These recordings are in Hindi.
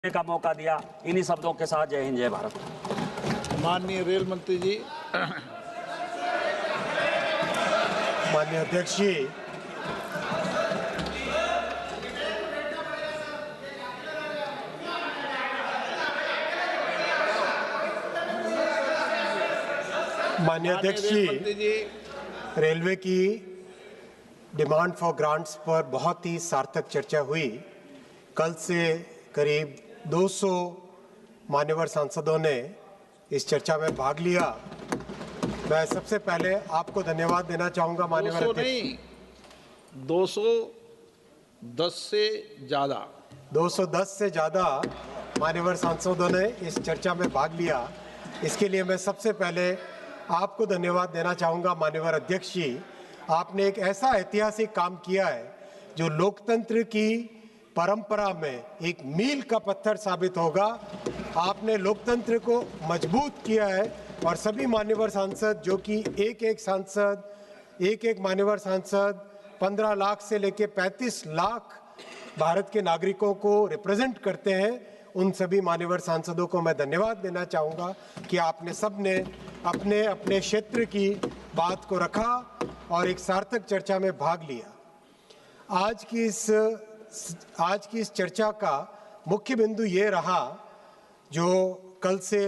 का मौका दिया। इन्हीं शब्दों के साथ जय हिंद, जय भारत। माननीय रेल मंत्री जी। माननीय अध्यक्ष जी, माननीय अध्यक्ष जी, रेलवे की डिमांड फॉर ग्रांट्स पर बहुत ही सार्थक चर्चा हुई। कल से करीब 200 मान्यवर सांसदों ने इस चर्चा में भाग लिया। मैं सबसे पहले आपको धन्यवाद देना चाहूंगा मान्यवर अध्यक्ष। 210 से ज़्यादा 210 से ज़्यादा मान्यवर सांसदों ने इस चर्चा में भाग लिया। इसके लिए मैं सबसे पहले आपको धन्यवाद देना चाहूँगा मान्यवर अध्यक्ष जी। आपने एक ऐसा ऐतिहासिक काम किया है जो लोकतंत्र की परंपरा में एक मील का पत्थर साबित होगा। आपने लोकतंत्र को मजबूत किया है और सभी मान्यवर सांसद जो कि एक मान्यवर सांसद 15 लाख से लेकर 35 लाख भारत के नागरिकों को रिप्रेजेंट करते हैं, उन सभी मान्यवर सांसदों को मैं धन्यवाद देना चाहूँगा कि आपने सबने अपने अपने क्षेत्र की बात को रखा और एक सार्थक चर्चा में भाग लिया। आज की इस चर्चा का मुख्य बिंदु ये रहा जो कल से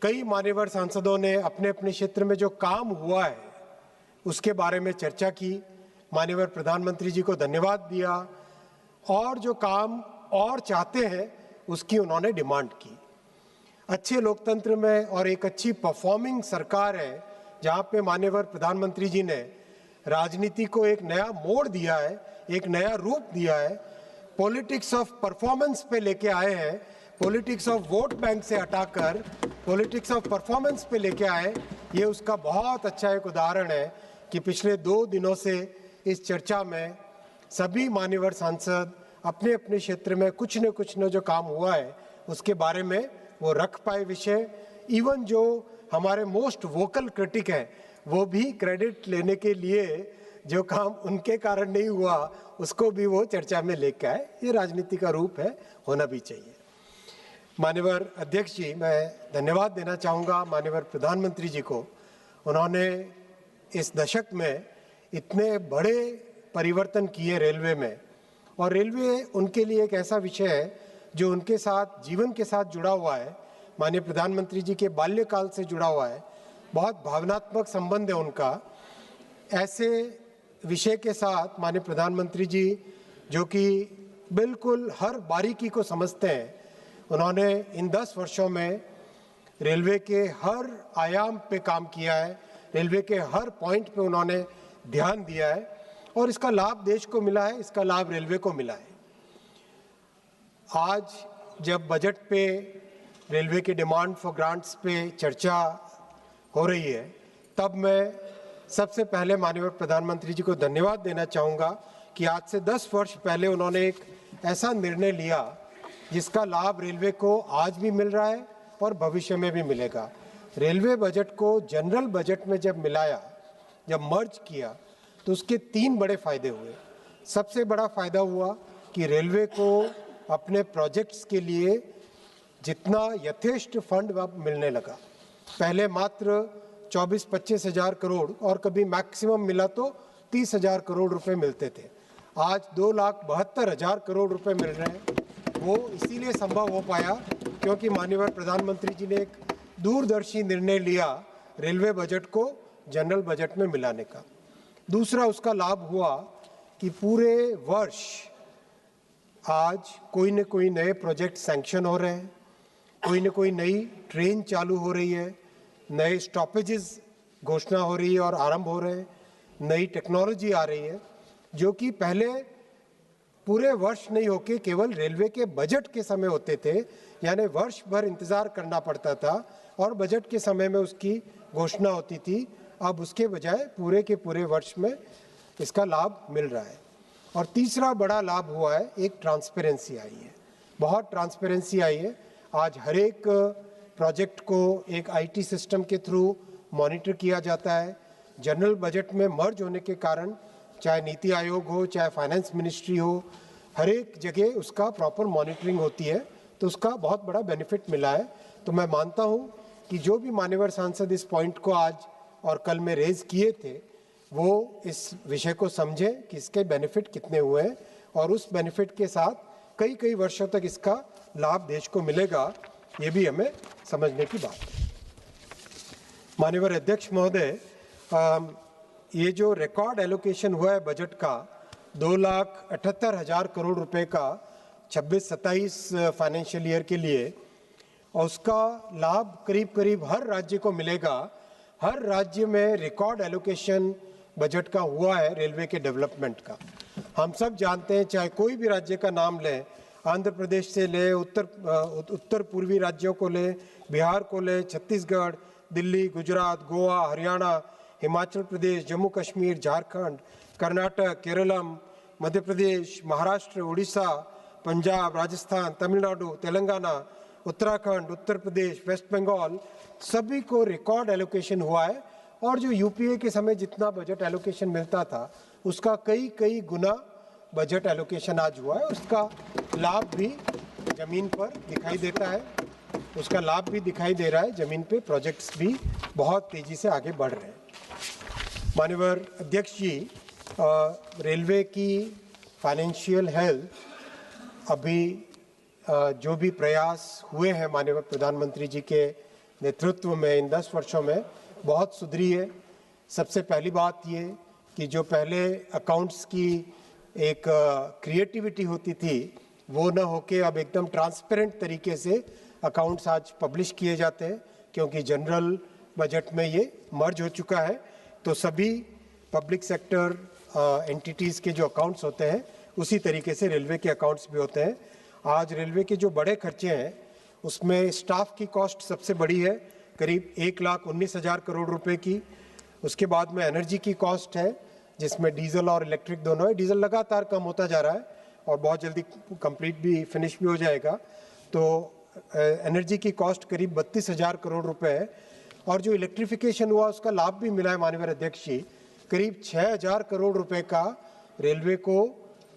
कई मान्यवर सांसदों ने अपने अपने क्षेत्र में जो काम हुआ है उसके बारे में चर्चा की। माननीय प्रधानमंत्री जी को धन्यवाद दिया और जो काम और चाहते हैं उसकी उन्होंने डिमांड की। अच्छे लोकतंत्र में और एक अच्छी परफॉर्मिंग सरकार है जहां पे माननीय प्रधानमंत्री जी ने राजनीति को एक नया मोड़ दिया है, एक नया रूप दिया है। पॉलिटिक्स ऑफ परफॉर्मेंस पे लेके आए हैं, पॉलिटिक्स ऑफ वोट बैंक से हटाकर पॉलिटिक्स ऑफ परफॉर्मेंस पे लेके आए। ये उसका बहुत अच्छा एक उदाहरण है कि पिछले 2 दिनों से इस चर्चा में सभी मान्यवर सांसद अपने अपने क्षेत्र में कुछ न जो काम हुआ है उसके बारे में वो रख पाए विषय। इवन जो हमारे मोस्ट वोकल क्रिटिक हैं वो भी क्रेडिट लेने के लिए जो काम उनके कारण नहीं हुआ उसको भी वो चर्चा में लेकर आए। ये राजनीति का रूप है, होना भी चाहिए। माननीय अध्यक्ष जी, मैं धन्यवाद देना चाहूँगा माननीय प्रधानमंत्री जी को। उन्होंने इस दशक में इतने बड़े परिवर्तन किए रेलवे में, और रेलवे उनके लिए एक ऐसा विषय है जो उनके साथ जीवन के साथ जुड़ा हुआ है। माननीय प्रधानमंत्री जी के बाल्यकाल से जुड़ा हुआ है, बहुत भावनात्मक संबंध है उनका। ऐसे विषय के साथ माननीय प्रधानमंत्री जी जो कि बिल्कुल हर बारीकी को समझते हैं, उन्होंने इन 10 वर्षों में रेलवे के हर आयाम पे काम किया है, रेलवे के हर पॉइंट पे उन्होंने ध्यान दिया है और इसका लाभ देश को मिला है, इसका लाभ रेलवे को मिला है। आज जब बजट पे रेलवे के डिमांड फॉर ग्रांट्स पे चर्चा हो रही है तब मैं सबसे पहले माननीय प्रधानमंत्री जी को धन्यवाद देना चाहूँगा कि आज से 10 वर्ष पहले उन्होंने एक ऐसा निर्णय लिया जिसका लाभ रेलवे को आज भी मिल रहा है और भविष्य में भी मिलेगा। रेलवे बजट को जनरल बजट में जब मिलाया, जब मर्ज किया तो उसके 3 बड़े फायदे हुए। सबसे बड़ा फायदा हुआ कि रेलवे को अपने प्रोजेक्ट्स के लिए जितना यथेष्ट फंड अब मिलने लगा। पहले मात्र 24-25 हज़ार करोड़ और कभी मैक्सिमम मिला तो 30 हज़ार करोड़ रुपए मिलते थे, आज 2,72,000 करोड़ रुपए मिल रहे हैं। वो इसीलिए संभव हो पाया क्योंकि माननीय प्रधानमंत्री जी ने एक दूरदर्शी निर्णय लिया रेलवे बजट को जनरल बजट में मिलाने का। दूसरा उसका लाभ हुआ कि पूरे वर्ष आज कोई न कोई नए प्रोजेक्ट सैंक्शन हो रहे हैं, कोई न कोई नई ट्रेन चालू हो रही है, नए स्टॉपेजेस घोषणा हो रही है और आरंभ हो रहे हैं, नई टेक्नोलॉजी आ रही है जो कि पहले पूरे वर्ष नहीं होके केवल रेलवे के बजट के समय होते थे, यानी वर्ष भर इंतज़ार करना पड़ता था और बजट के समय में उसकी घोषणा होती थी। अब उसके बजाय पूरे के पूरे वर्ष में इसका लाभ मिल रहा है। और तीसरा बड़ा लाभ हुआ है, एक ट्रांसपेरेंसी आई है, बहुत ट्रांसपेरेंसी आई है। आज हर एक प्रोजेक्ट को एक आईटी सिस्टम के थ्रू मॉनिटर किया जाता है। जनरल बजट में मर्ज होने के कारण चाहे नीति आयोग हो, चाहे फाइनेंस मिनिस्ट्री हो, हर एक जगह उसका प्रॉपर मॉनिटरिंग होती है। तो उसका बहुत बड़ा बेनिफिट मिला है। तो मैं मानता हूं कि जो भी मान्यवर सांसद इस पॉइंट को आज और कल में रेज किए थे, वो इस विषय को समझें कि इसके बेनिफिट कितने हुए हैं और उस बेनिफिट के साथ कई कई वर्षों तक इसका लाभ देश को मिलेगा, ये भी हमें समझने की बात है। माननीय अध्यक्ष महोदय, ये जो रिकॉर्ड एलोकेशन हुआ है बजट का 2,78,000 करोड़ रुपए का 26-27 फाइनेंशियल ईयर के लिए, और उसका लाभ करीब करीब हर राज्य को मिलेगा। हर राज्य में रिकॉर्ड एलोकेशन बजट का हुआ है रेलवे के डेवलपमेंट का। हम सब जानते हैं, चाहे कोई भी राज्य का नाम लें, आंध्र प्रदेश से ले, उत्तर पूर्वी राज्यों को ले, बिहार को ले, छत्तीसगढ़, दिल्ली, गुजरात, गोवा, हरियाणा, हिमाचल प्रदेश, जम्मू कश्मीर, झारखंड, कर्नाटक, केरलम, मध्य प्रदेश, महाराष्ट्र, उड़ीसा, पंजाब, राजस्थान, तमिलनाडु, तेलंगाना, उत्तराखंड, उत्तर प्रदेश, वेस्ट बंगाल, सभी को रिकॉर्ड एलोकेशन हुआ है। और जो यूपीए के समय जितना बजट एलोकेशन मिलता था, उसका कई कई गुना बजट एलोकेशन आज हुआ है। उसका लाभ भी जमीन पर दिखाई देता है, उसका लाभ भी दिखाई दे रहा है। जमीन पे प्रोजेक्ट्स भी बहुत तेजी से आगे बढ़ रहे हैं। माननीय अध्यक्ष जी, रेलवे की फाइनेंशियल हेल्थ अभी जो भी प्रयास हुए हैं माननीय प्रधानमंत्री जी के नेतृत्व में इन 10 वर्षों में बहुत सुधरी है। सबसे पहली बात ये कि जो पहले अकाउंट्स की एक क्रिएटिविटी होती थी, वो न होके अब एकदम ट्रांसपेरेंट तरीके से अकाउंट्स आज पब्लिश किए जाते हैं, क्योंकि जनरल बजट में ये मर्ज हो चुका है। तो सभी पब्लिक सेक्टर एंटिटीज़ के जो अकाउंट्स होते हैं, उसी तरीके से रेलवे के अकाउंट्स भी होते हैं। आज रेलवे के जो बड़े खर्चे हैं, उसमें स्टाफ की कॉस्ट सबसे बड़ी है, करीब 1,19,000 करोड़ रुपए की। उसके बाद में एनर्जी की कॉस्ट है, जिसमें डीजल और इलेक्ट्रिक दोनों है। डीजल लगातार कम होता जा रहा है और बहुत जल्दी कंप्लीट भी फिनिश भी हो जाएगा। तो एनर्जी की कॉस्ट करीब 32,000 करोड़ रुपए है। और जो इलेक्ट्रिफिकेशन हुआ, उसका लाभ भी मिला है माननीय अध्यक्ष जी। करीब 6,000 करोड़ रुपए का रेलवे को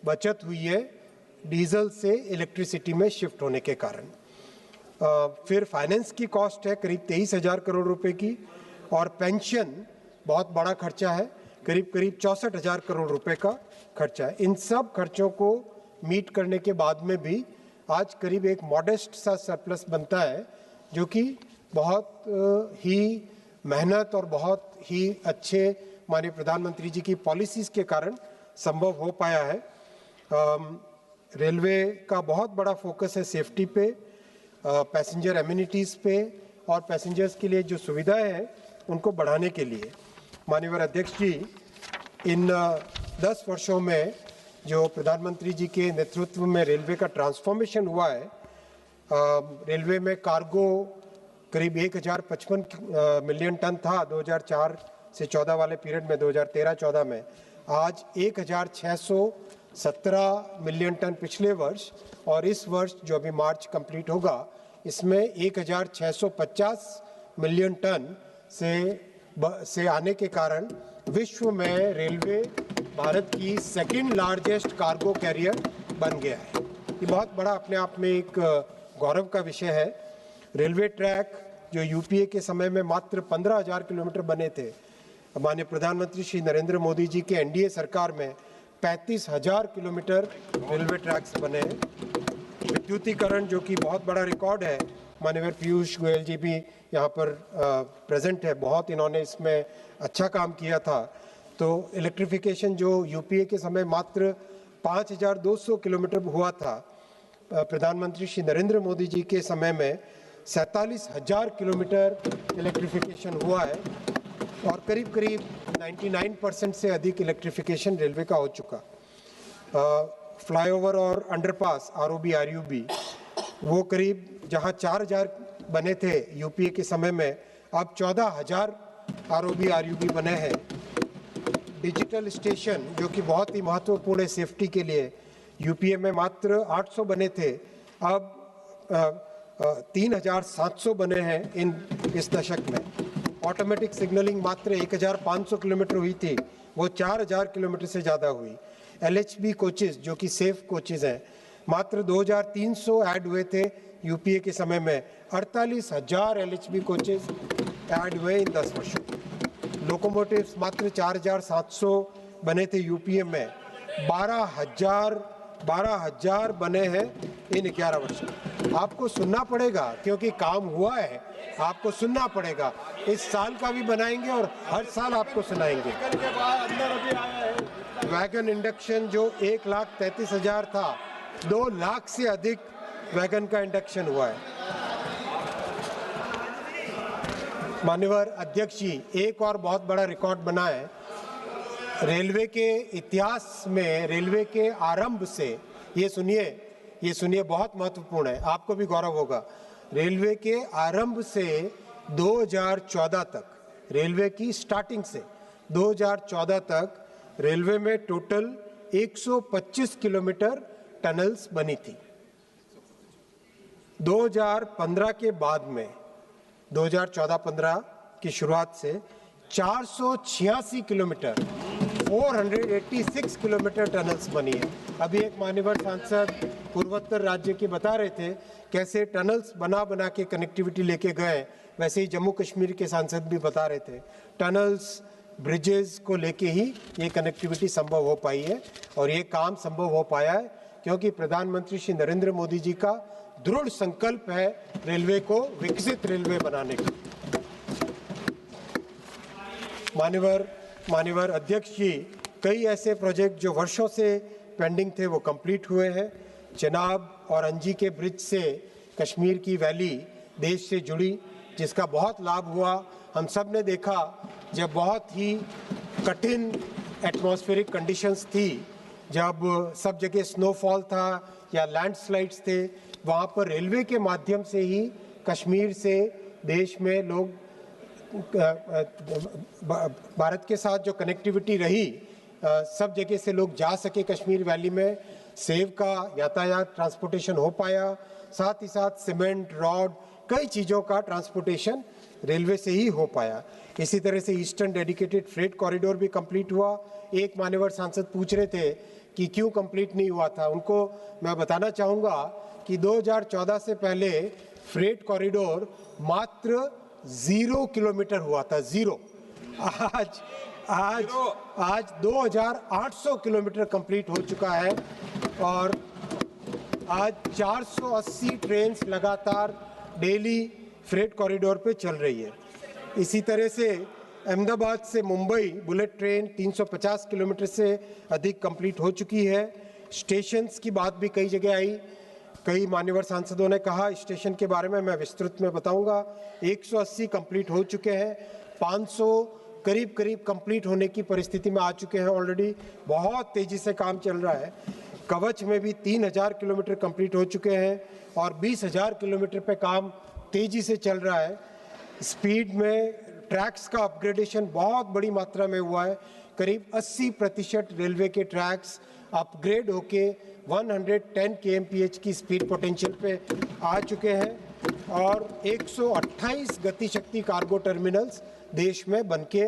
बचत हुई है डीजल से इलेक्ट्रिसिटी में शिफ्ट होने के कारण। फिर फाइनेंस की कॉस्ट है करीब 23,000 करोड़ रुपए की, और पेंशन बहुत बड़ा खर्चा है, करीब 64,000 करोड़ रुपए का खर्चा है। इन सब खर्चों को मीट करने के बाद में भी आज करीब एक मॉडेस्ट सा सरप्लस बनता है, जो कि बहुत ही मेहनत और बहुत ही अच्छे माननीय प्रधानमंत्री जी की पॉलिसीज के कारण संभव हो पाया है। रेलवे का बहुत बड़ा फोकस है सेफ्टी पे, पैसेंजर एमिनिटीज़ पे, और पैसेंजर्स के लिए जो सुविधाएं हैं उनको बढ़ाने के लिए। माननीय अध्यक्ष जी, इन 10 वर्षों में जो प्रधानमंत्री जी के नेतृत्व में रेलवे का ट्रांसफॉर्मेशन हुआ है, रेलवे में कार्गो करीब 1,055 मिलियन टन था 2004 से 14 वाले पीरियड में, 2013-14 में। आज 1,617 मिलियन टन पिछले वर्ष, और इस वर्ष जो अभी मार्च कंप्लीट होगा, इसमें 1,650 मिलियन टन से आने के कारण विश्व में रेलवे भारत की सेकंड लार्जेस्ट कार्गो कैरियर बन गया है। ये बहुत बड़ा अपने आप में एक गौरव का विषय है। रेलवे ट्रैक जो यूपीए के समय में मात्र 15,000 किलोमीटर बने थे, माननीय प्रधानमंत्री श्री नरेंद्र मोदी जी के एनडीए सरकार में 35,000 किलोमीटर रेलवे ट्रैक्स बने हैं। विद्युतीकरण जो कि बहुत बड़ा रिकॉर्ड है, माननीय पीयूष गोयल जी भी यहाँ पर प्रेजेंट है, बहुत इन्होंने इसमें अच्छा काम किया था। तो इलेक्ट्रिफिकेशन जो यूपीए के समय मात्र 5,200 किलोमीटर हुआ था, प्रधानमंत्री श्री नरेंद्र मोदी जी के समय में 47,000 किलोमीटर इलेक्ट्रिफिकेशन हुआ है, और करीब करीब 99% से अधिक इलेक्ट्रिफिकेशन रेलवे का हो चुका। फ्लाईओवर और अंडरपास आरओबी आरयूबी, वो करीब जहां 4,000 बने थे यूपीए के समय में, अब 14,000 आरओबी आरयूबी बने हैं। डिजिटल स्टेशन जो कि बहुत ही महत्वपूर्ण है सेफ्टी के लिए, यूपीए में मात्र 800 बने थे, अब 3,700 बने हैं इस दशक में। ऑटोमेटिक सिग्नलिंग मात्र 1,500 किलोमीटर हुई थी, वो 4,000 किलोमीटर से ज़्यादा हुई। LHB कोचेज़ जो कि सेफ कोचेज़ हैं, मात्र 2300 ऐड हुए थे यूपीए के समय में। 48,000 एलएचबी कोचेस ऐड हुए इन 10 वर्षों। लोकोमोटिव्स मात्र 4,700 बने थे यूपीए में, 12,000 बने हैं इन 11 वर्षों। आपको सुनना पड़ेगा क्योंकि काम हुआ है, आपको सुनना पड़ेगा। इस साल का भी बनाएंगे और हर साल आपको सुनाएंगे। वैगन इंडक्शन जो 1,33,000 था, 2 लाख से अधिक वैगन का इंडक्शन हुआ है। माननीय अध्यक्ष जी, एक और बहुत बड़ा रिकॉर्ड बना है रेलवे के इतिहास में। रेलवे के आरंभ से, ये सुनिए बहुत महत्वपूर्ण है, आपको भी गौरव होगा। रेलवे के आरंभ से 2014 तक, रेलवे की स्टार्टिंग से 2014 तक रेलवे में टोटल 125 किलोमीटर टनल्स बनी थी। 2015 के बाद में, 2014-15 की शुरुआत से 486 किलोमीटर, 486 किलोमीटर टनल्स बनी है। अभी एक माननीय सांसद पूर्वोत्तर राज्य के बता रहे थे कैसे टनल्स बना के कनेक्टिविटी लेके गए, वैसे ही जम्मू कश्मीर के सांसद भी बता रहे थे। टनल्स, ब्रिजेस को लेके ही ये कनेक्टिविटी संभव हो पाई है, और ये काम संभव हो पाया है क्योंकि प्रधानमंत्री श्री नरेंद्र मोदी जी का दृढ़ संकल्प है रेलवे को विकसित रेलवे बनाने का। माननीय अध्यक्ष जी, कई ऐसे प्रोजेक्ट जो वर्षों से पेंडिंग थे वो कंप्लीट हुए हैं। चेनाब और अंजी के ब्रिज से कश्मीर की वैली देश से जुड़ी, जिसका बहुत लाभ हुआ। हम सब ने देखा जब बहुत ही कठिन एटमॉस्फेरिक कंडीशंस थी, जब सब जगह स्नोफॉल था या लैंडस्लाइड्स थे, वहाँ पर रेलवे के माध्यम से ही कश्मीर से देश में लोग, भारत के साथ जो कनेक्टिविटी रही, सब जगह से लोग जा सके कश्मीर वैली में। सेब का यातायात ट्रांसपोर्टेशन हो पाया, साथ ही साथ सीमेंट, रॉड, कई चीज़ों का ट्रांसपोर्टेशन रेलवे से ही हो पाया। इसी तरह से ईस्टर्न डेडिकेटेड फ्रेट कॉरिडोर भी कंप्लीट हुआ। एक मान्यवर सांसद पूछ रहे थे कि क्यों कंप्लीट नहीं हुआ था, उनको मैं बताना चाहूँगा कि 2014 से पहले फ्रेट कॉरिडोर मात्र 0 किलोमीटर हुआ था, 0। आज 2,800 किलोमीटर कंप्लीट हो चुका है, और आज 480 ट्रेन लगातार डेली फ्रेट कॉरिडोर पे चल रही है। इसी तरह से अहमदाबाद से मुंबई बुलेट ट्रेन 350 किलोमीटर से अधिक कंप्लीट हो चुकी है। स्टेशंस की बात भी कई जगह आई, कई मान्यवर सांसदों ने कहा स्टेशन के बारे में, मैं विस्तृत में बताऊंगा। 180 कंप्लीट हो चुके हैं, 500 करीब कंप्लीट होने की परिस्थिति में आ चुके हैं ऑलरेडी। बहुत तेजी से काम चल रहा है। कवच में भी 3,000 किलोमीटर कंप्लीट हो चुके हैं और 20,000 किलोमीटर पे काम तेजी से चल रहा है। स्पीड में ट्रैक्स का अपग्रेडेशन बहुत बड़ी मात्रा में हुआ है। करीब 80% रेलवे के ट्रैक्स अपग्रेड होके 110 kmph की स्पीड पोटेंशियल पे आ चुके हैं, और 128 गति शक्ति कार्गो टर्मिनल्स देश में बनके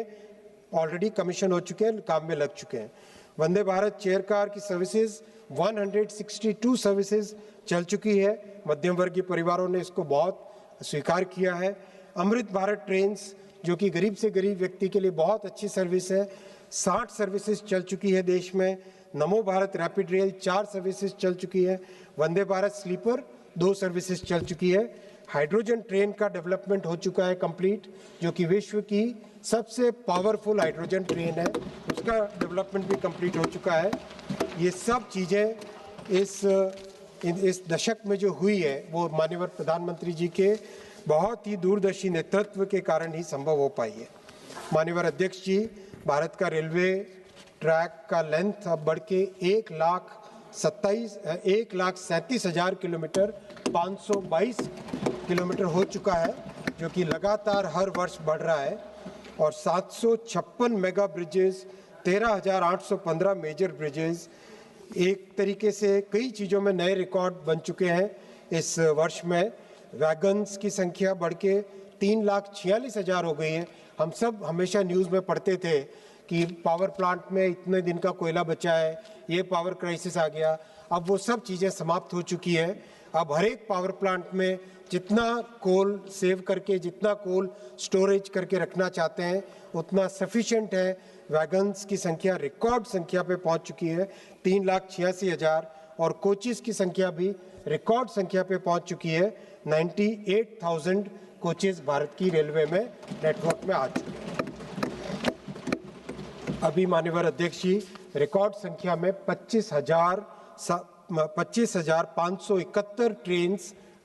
ऑलरेडी कमीशन हो चुके हैं, काम में लग चुके हैं। वंदे भारत चेयर कार की सर्विसेज 162 सर्विसेज चल चुकी है। मध्यम वर्गीय परिवारों ने इसको बहुत स्वीकार किया है। अमृत भारत ट्रेन्स, जो कि गरीब से गरीब व्यक्ति के लिए बहुत अच्छी सर्विस है, 60 सर्विसेज चल चुकी है देश में। नमो भारत रैपिड रेल 4 सर्विसेज चल चुकी है। वंदे भारत स्लीपर 2 सर्विसेज चल चुकी है। हाइड्रोजन ट्रेन का डेवलपमेंट हो चुका है कंप्लीट, जो कि विश्व की सबसे पावरफुल हाइड्रोजन ट्रेन है, उसका डेवलपमेंट भी कंप्लीट हो चुका है। ये सब चीज़ें इस दशक में जो हुई है वो माननीय प्रधानमंत्री जी के बहुत ही दूरदर्शी नेतृत्व के कारण ही संभव हो पाई है। माननीय अध्यक्ष जी, भारत का रेलवे ट्रैक का लेंथ अब बढ़ के 1,37,000 किलोमीटर 522 किलोमीटर हो चुका है, जो कि लगातार हर वर्ष बढ़ रहा है। और 756 मेगा ब्रिजेस, 13,815 मेजर ब्रिजेस, एक तरीके से कई चीज़ों में नए रिकॉर्ड बन चुके हैं इस वर्ष में। वैगन्स की संख्या बढ़ के 3,46,000 हो गई है। हम सब हमेशा न्यूज़ में पढ़ते थे कि पावर प्लांट में इतने दिन का कोयला बचा है, ये पावर क्राइसिस आ गया। अब वो सब चीज़ें समाप्त हो चुकी है। अब हर एक पावर प्लांट में जितना कोल सेव करके, जितना कोल स्टोरेज करके रखना चाहते हैं उतना सफिशिएंट है। वैगन्स की संख्या रिकॉर्ड संख्या पे पहुंच चुकी है, 3,86,000, और कोचेस की संख्या भी रिकॉर्ड संख्या पे पहुंच चुकी है। 98,000 कोचेस भारत की रेलवे में नेटवर्क में आ चुके हैं। अभी माननीय अध्यक्ष जी, रिकॉर्ड संख्या में 25,571 ट्रेन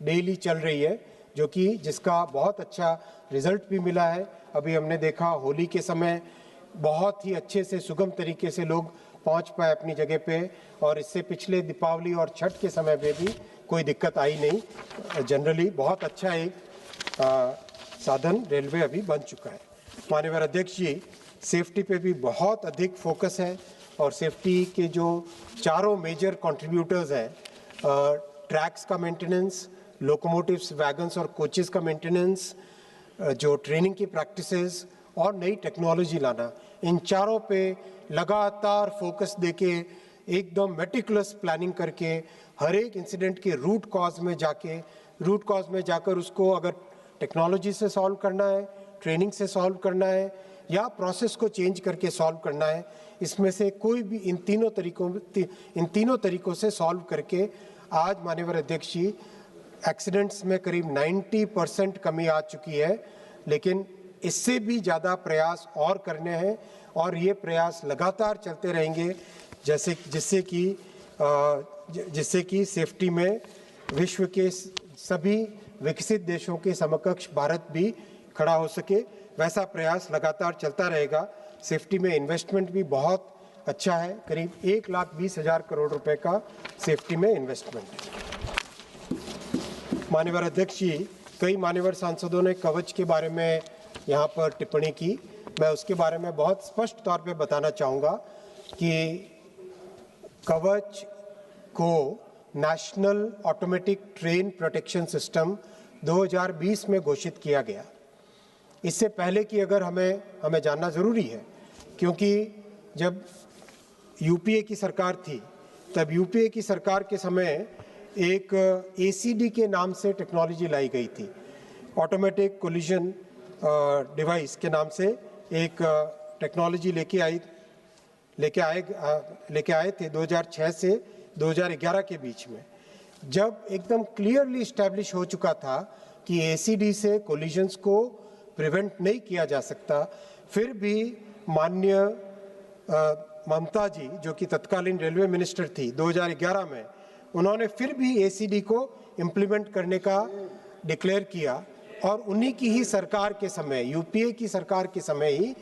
डेली चल रही है, जो कि जिसका बहुत अच्छा रिजल्ट भी मिला है। अभी हमने देखा होली के समय बहुत ही अच्छे से सुगम तरीके से लोग पहुंच पाए अपनी जगह पे, और इससे पिछले दीपावली और छठ के समय में भी कोई दिक्कत आई नहीं। जनरली बहुत अच्छा एक साधन रेलवे अभी बन चुका है। माननीय अध्यक्ष जी, सेफ्टी पे भी बहुत अधिक फोकस है, और सेफ्टी के जो चारों मेजर कंट्रीब्यूटर्स हैं, ट्रैक्स का मेंटेनेंस, लोकोमोटिव्स, वैगन्स और कोचेस का मेंटेनेंस, जो ट्रेनिंग की प्रैक्टिसेस और नई टेक्नोलॉजी लाना, इन चारों पे लगातार फोकस देके एकदम मेटिकुलस प्लानिंग करके हर एक इंसिडेंट के रूट कॉज में जाकर उसको अगर टेक्नोलॉजी से सॉल्व करना है, ट्रेनिंग से सॉल्व करना है, या प्रोसेस को चेंज करके सॉल्व करना है, इसमें से कोई भी इन तीनों तरीकों से सॉल्व करके आज माननीय अध्यक्ष जी एक्सीडेंट्स में करीब 90% कमी आ चुकी है। लेकिन इससे भी ज़्यादा प्रयास और करने हैं, और ये प्रयास लगातार चलते रहेंगे, जिससे कि सेफ्टी में विश्व के सभी विकसित देशों के समकक्ष भारत भी खड़ा हो सके, वैसा प्रयास लगातार चलता रहेगा। सेफ्टी में इन्वेस्टमेंट भी बहुत अच्छा है, करीब 1,20,000 करोड़ रुपए का सेफ्टी में इन्वेस्टमेंट है। माननीय अध्यक्ष जी, कई मान्यवर सांसदों ने कवच के बारे में यहाँ पर टिप्पणी की। मैं उसके बारे में बहुत स्पष्ट तौर पे बताना चाहूँगा कि कवच को national automatic train protection system 2020 में घोषित किया गया। इससे पहले कि अगर हमें जानना ज़रूरी है, क्योंकि जब यूपीए की सरकार थी, तब यूपीए की सरकार के समय एक एसीडी के नाम से टेक्नोलॉजी लाई गई थी, ऑटोमेटिक कोलिजन डिवाइस के नाम से एक टेक्नोलॉजी लेके आए थे 2006 से 2011 के बीच में, जब एकदम क्लियरली इस्टेब्लिश हो चुका था कि एसीडी से कोलिजन्स को प्रिवेंट नहीं किया जा सकता। फिर भी माननीय ममता जी, जो कि तत्कालीन रेलवे मिनिस्टर थी 2011 में, उन्होंने फिर भी एसीडी को इम्प्लीमेंट करने का डिक्लेयर किया, और उन्हीं की ही सरकार के समय, यूपीए की सरकार के समय ही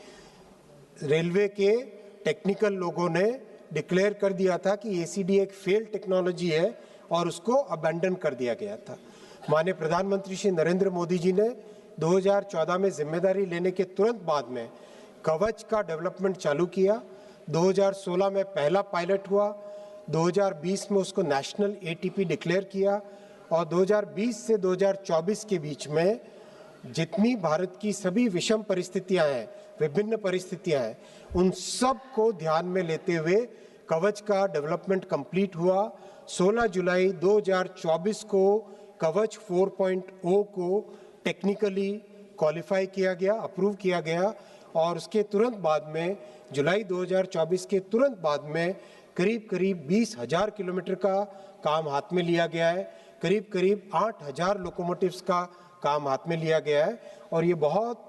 रेलवे के टेक्निकल लोगों ने डिक्लेयर कर दिया था कि एसीडी एक फेल्ड टेक्नोलॉजी है, और उसको अबैंडन कर दिया गया था। माननीय प्रधानमंत्री श्री नरेंद्र मोदी जी ने 2014 में जिम्मेदारी लेने के तुरंत बाद में कवच का डेवलपमेंट चालू किया। 2016 में पहला पायलट हुआ, 2020 में उसको नेशनल एटीपी डिक्लेयर किया, और 2020 से 2024 के बीच में जितनी भारत की सभी विषम परिस्थितियां हैं, विभिन्न परिस्थितियां हैं, उन सब को ध्यान में लेते हुए कवच का डेवलपमेंट कंप्लीट हुआ। 16 जुलाई 2024 को कवच 4.0 को टेक्निकली क्वालिफाई किया गया, अप्रूव किया गया, और उसके तुरंत बाद में जुलाई 2024 के तुरंत बाद में करीब 20,000 किलोमीटर का काम हाथ में लिया गया है, करीब 8,000 लोकोमोटिव्स का काम हाथ में लिया गया है। और ये बहुत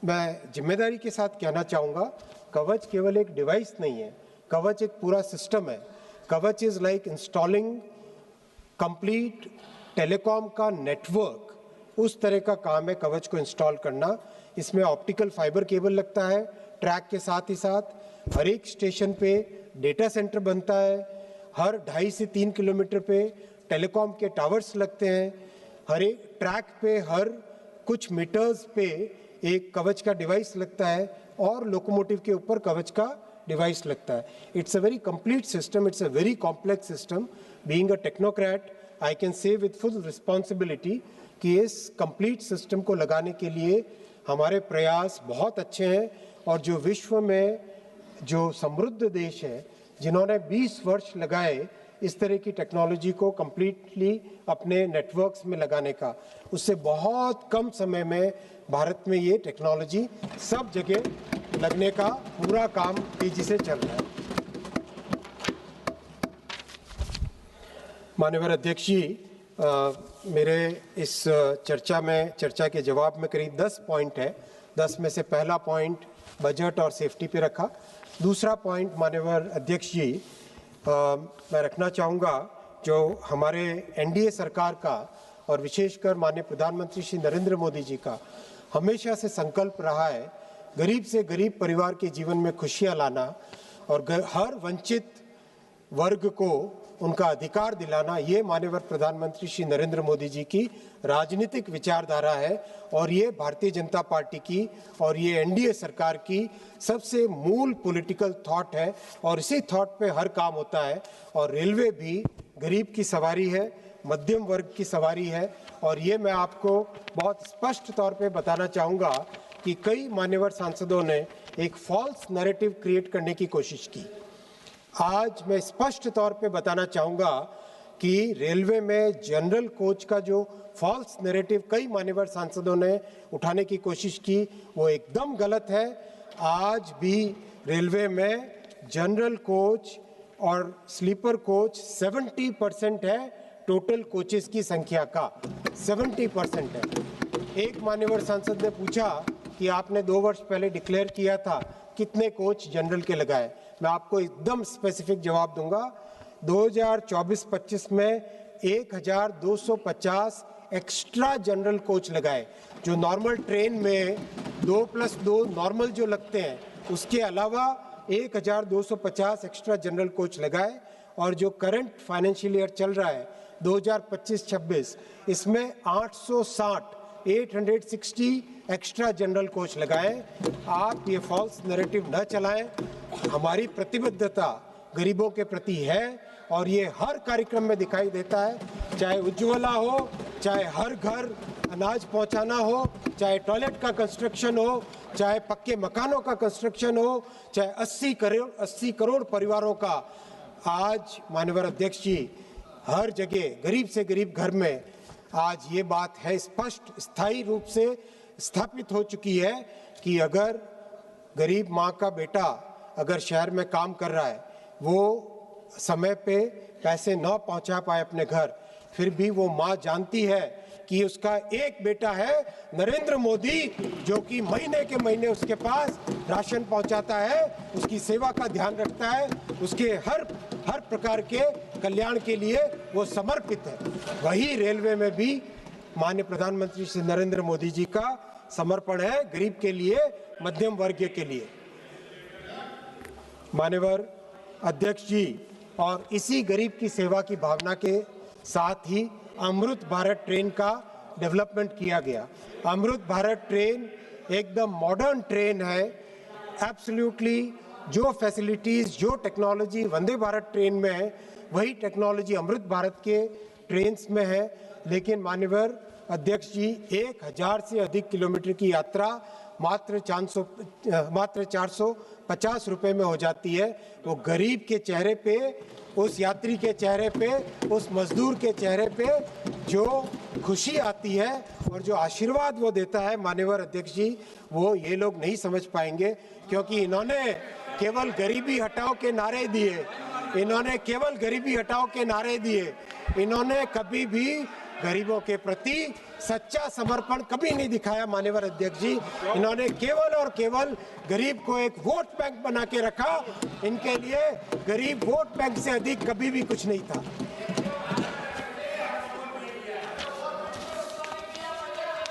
मैं जिम्मेदारी के साथ कहना चाहूँगा, कवच केवल एक डिवाइस नहीं है, कवच एक पूरा सिस्टम है। कवच is like installing complete telecom का नेटवर्क, उस तरह का काम है कवच को इंस्टॉल करना। इसमें ऑप्टिकल फाइबर केबल लगता है, ट्रैक के साथ ही साथ हर एक स्टेशन पे डेटा सेंटर बनता है, हर 2.5 से 3 किलोमीटर पे टेलीकॉम के टावर्स लगते हैं, हर एक ट्रैक पे हर कुछ मीटर्स पे एक कवच का डिवाइस लगता है, और लोकोमोटिव के ऊपर कवच का डिवाइस लगता है। It's a very complete system, it's a very complex system. Being a technocrat, I can say with full responsibility कि इस कंप्लीट सिस्टम को लगाने के लिए हमारे प्रयास बहुत अच्छे हैं, और जो विश्व में जो समृद्ध देश है, जिन्होंने 20 वर्ष लगाए इस तरह की टेक्नोलॉजी को कंप्लीटली अपने नेटवर्क्स में लगाने का। उससे बहुत कम समय में भारत में ये टेक्नोलॉजी सब जगह लगने का पूरा काम तेजी से चल रहा है। माननीय अध्यक्ष जी, मेरे इस चर्चा के जवाब में करीब 10 पॉइंट है। 10 में से पहला पॉइंट बजट और सेफ्टी पे रखा। दूसरा पॉइंट माननीय अध्यक्ष जी, मैं रखना चाहूँगा जो हमारे एनडीए सरकार का और विशेषकर माननीय प्रधानमंत्री श्री नरेंद्र मोदी जी का हमेशा से संकल्प रहा है गरीब से गरीब परिवार के जीवन में खुशियाँ लाना और हर वंचित वर्ग को उनका अधिकार दिलाना। ये माननीय प्रधानमंत्री श्री नरेंद्र मोदी जी की राजनीतिक विचारधारा है और ये भारतीय जनता पार्टी की और ये एनडीए सरकार की सबसे मूल पॉलिटिकल थॉट है और इसी थॉट पे हर काम होता है। और रेलवे भी गरीब की सवारी है, मध्यम वर्ग की सवारी है। और ये मैं आपको बहुत स्पष्ट तौर पे बताना चाहूँगा कि कई मान्यवर सांसदों ने एक फॉल्स नैरेटिव क्रिएट करने की कोशिश की। आज मैं स्पष्ट तौर पे बताना चाहूँगा कि रेलवे में जनरल कोच का जो फॉल्स नैरेटिव कई मान्यवर सांसदों ने उठाने की कोशिश की, वो एकदम गलत है। आज भी रेलवे में जनरल कोच और स्लीपर कोच 70% है टोटल कोचेस की संख्या का, 70% है। एक मान्यवर सांसद ने पूछा कि आपने 2 वर्ष पहले डिक्लेयर किया था कितने कोच जनरल के लगाए। मैं आपको एकदम स्पेसिफिक जवाब दूंगा। 2024-25 में 1250 एक्स्ट्रा जनरल कोच लगाए। जो नॉर्मल ट्रेन में 2+2 नॉर्मल जो लगते हैं उसके अलावा 1250 एक्स्ट्रा जनरल कोच लगाए। और जो करंट फाइनेंशियल ईयर चल रहा है 2025-26, इसमें 860 एक्स्ट्रा जनरल कोच लगाएं। आप ये फॉल्स नैरेटिव न चलाएं। हमारी प्रतिबद्धता गरीबों के प्रति है और ये हर कार्यक्रम में दिखाई देता है, चाहे उज्ज्वला हो, चाहे हर घर अनाज पहुंचाना हो, चाहे टॉयलेट का कंस्ट्रक्शन हो, चाहे पक्के मकानों का कंस्ट्रक्शन हो, चाहे 80 करोड़ परिवारों का। आज माननीय अध्यक्ष जी, हर जगह गरीब से गरीब घर में आज ये बात है स्पष्ट स्थायी रूप से स्थापित हो चुकी है कि अगर गरीब माँ का बेटा अगर शहर में काम कर रहा है, वो समय पे पैसे न पहुंचा पाए अपने घर, फिर भी वो माँ जानती है कि उसका एक बेटा है नरेंद्र मोदी, जो कि महीने के महीने उसके पास राशन पहुंचाता है, उसकी सेवा का ध्यान रखता है, उसके हर प्रकार के कल्याण के लिए वो समर्पित है। वही रेलवे में भी माननीय प्रधानमंत्री श्री नरेंद्र मोदी जी का समर्पण है गरीब के लिए, मध्यम वर्ग के लिए। मान्यवर अध्यक्ष जी, और इसी गरीब की सेवा की भावना के साथ ही अमृत भारत ट्रेन का डेवलपमेंट किया गया। अमृत भारत ट्रेन एकदम मॉडर्न ट्रेन है। एब्सोल्युटली जो फैसिलिटीज, जो टेक्नोलॉजी वंदे भारत ट्रेन में है, वही टेक्नोलॉजी अमृत भारत के ट्रेन्स में है। लेकिन मान्यवर अध्यक्ष जी, 1000 से अधिक किलोमीटर की यात्रा मात्र 450 रुपए में हो जाती है। वो गरीब के चेहरे पे, उस यात्री के चेहरे पे, उस मजदूर के चेहरे पे जो खुशी आती है और जो आशीर्वाद वो देता है मान्यवर अध्यक्ष जी, वो ये लोग नहीं समझ पाएंगे, क्योंकि इन्होंने केवल गरीबी हटाओ के नारे दिए। इन्होंने केवल गरीबी हटाओ के नारे दिए। इन्होंने कभी भी गरीबों के प्रति सच्चा समर्पण कभी नहीं दिखाया मान्यवर अध्यक्ष जी। इन्होंने केवल और केवल गरीब को एक वोट बैंक बना के रखा। इनके लिए गरीब वोट बैंक से अधिक कभी भी कुछ नहीं था।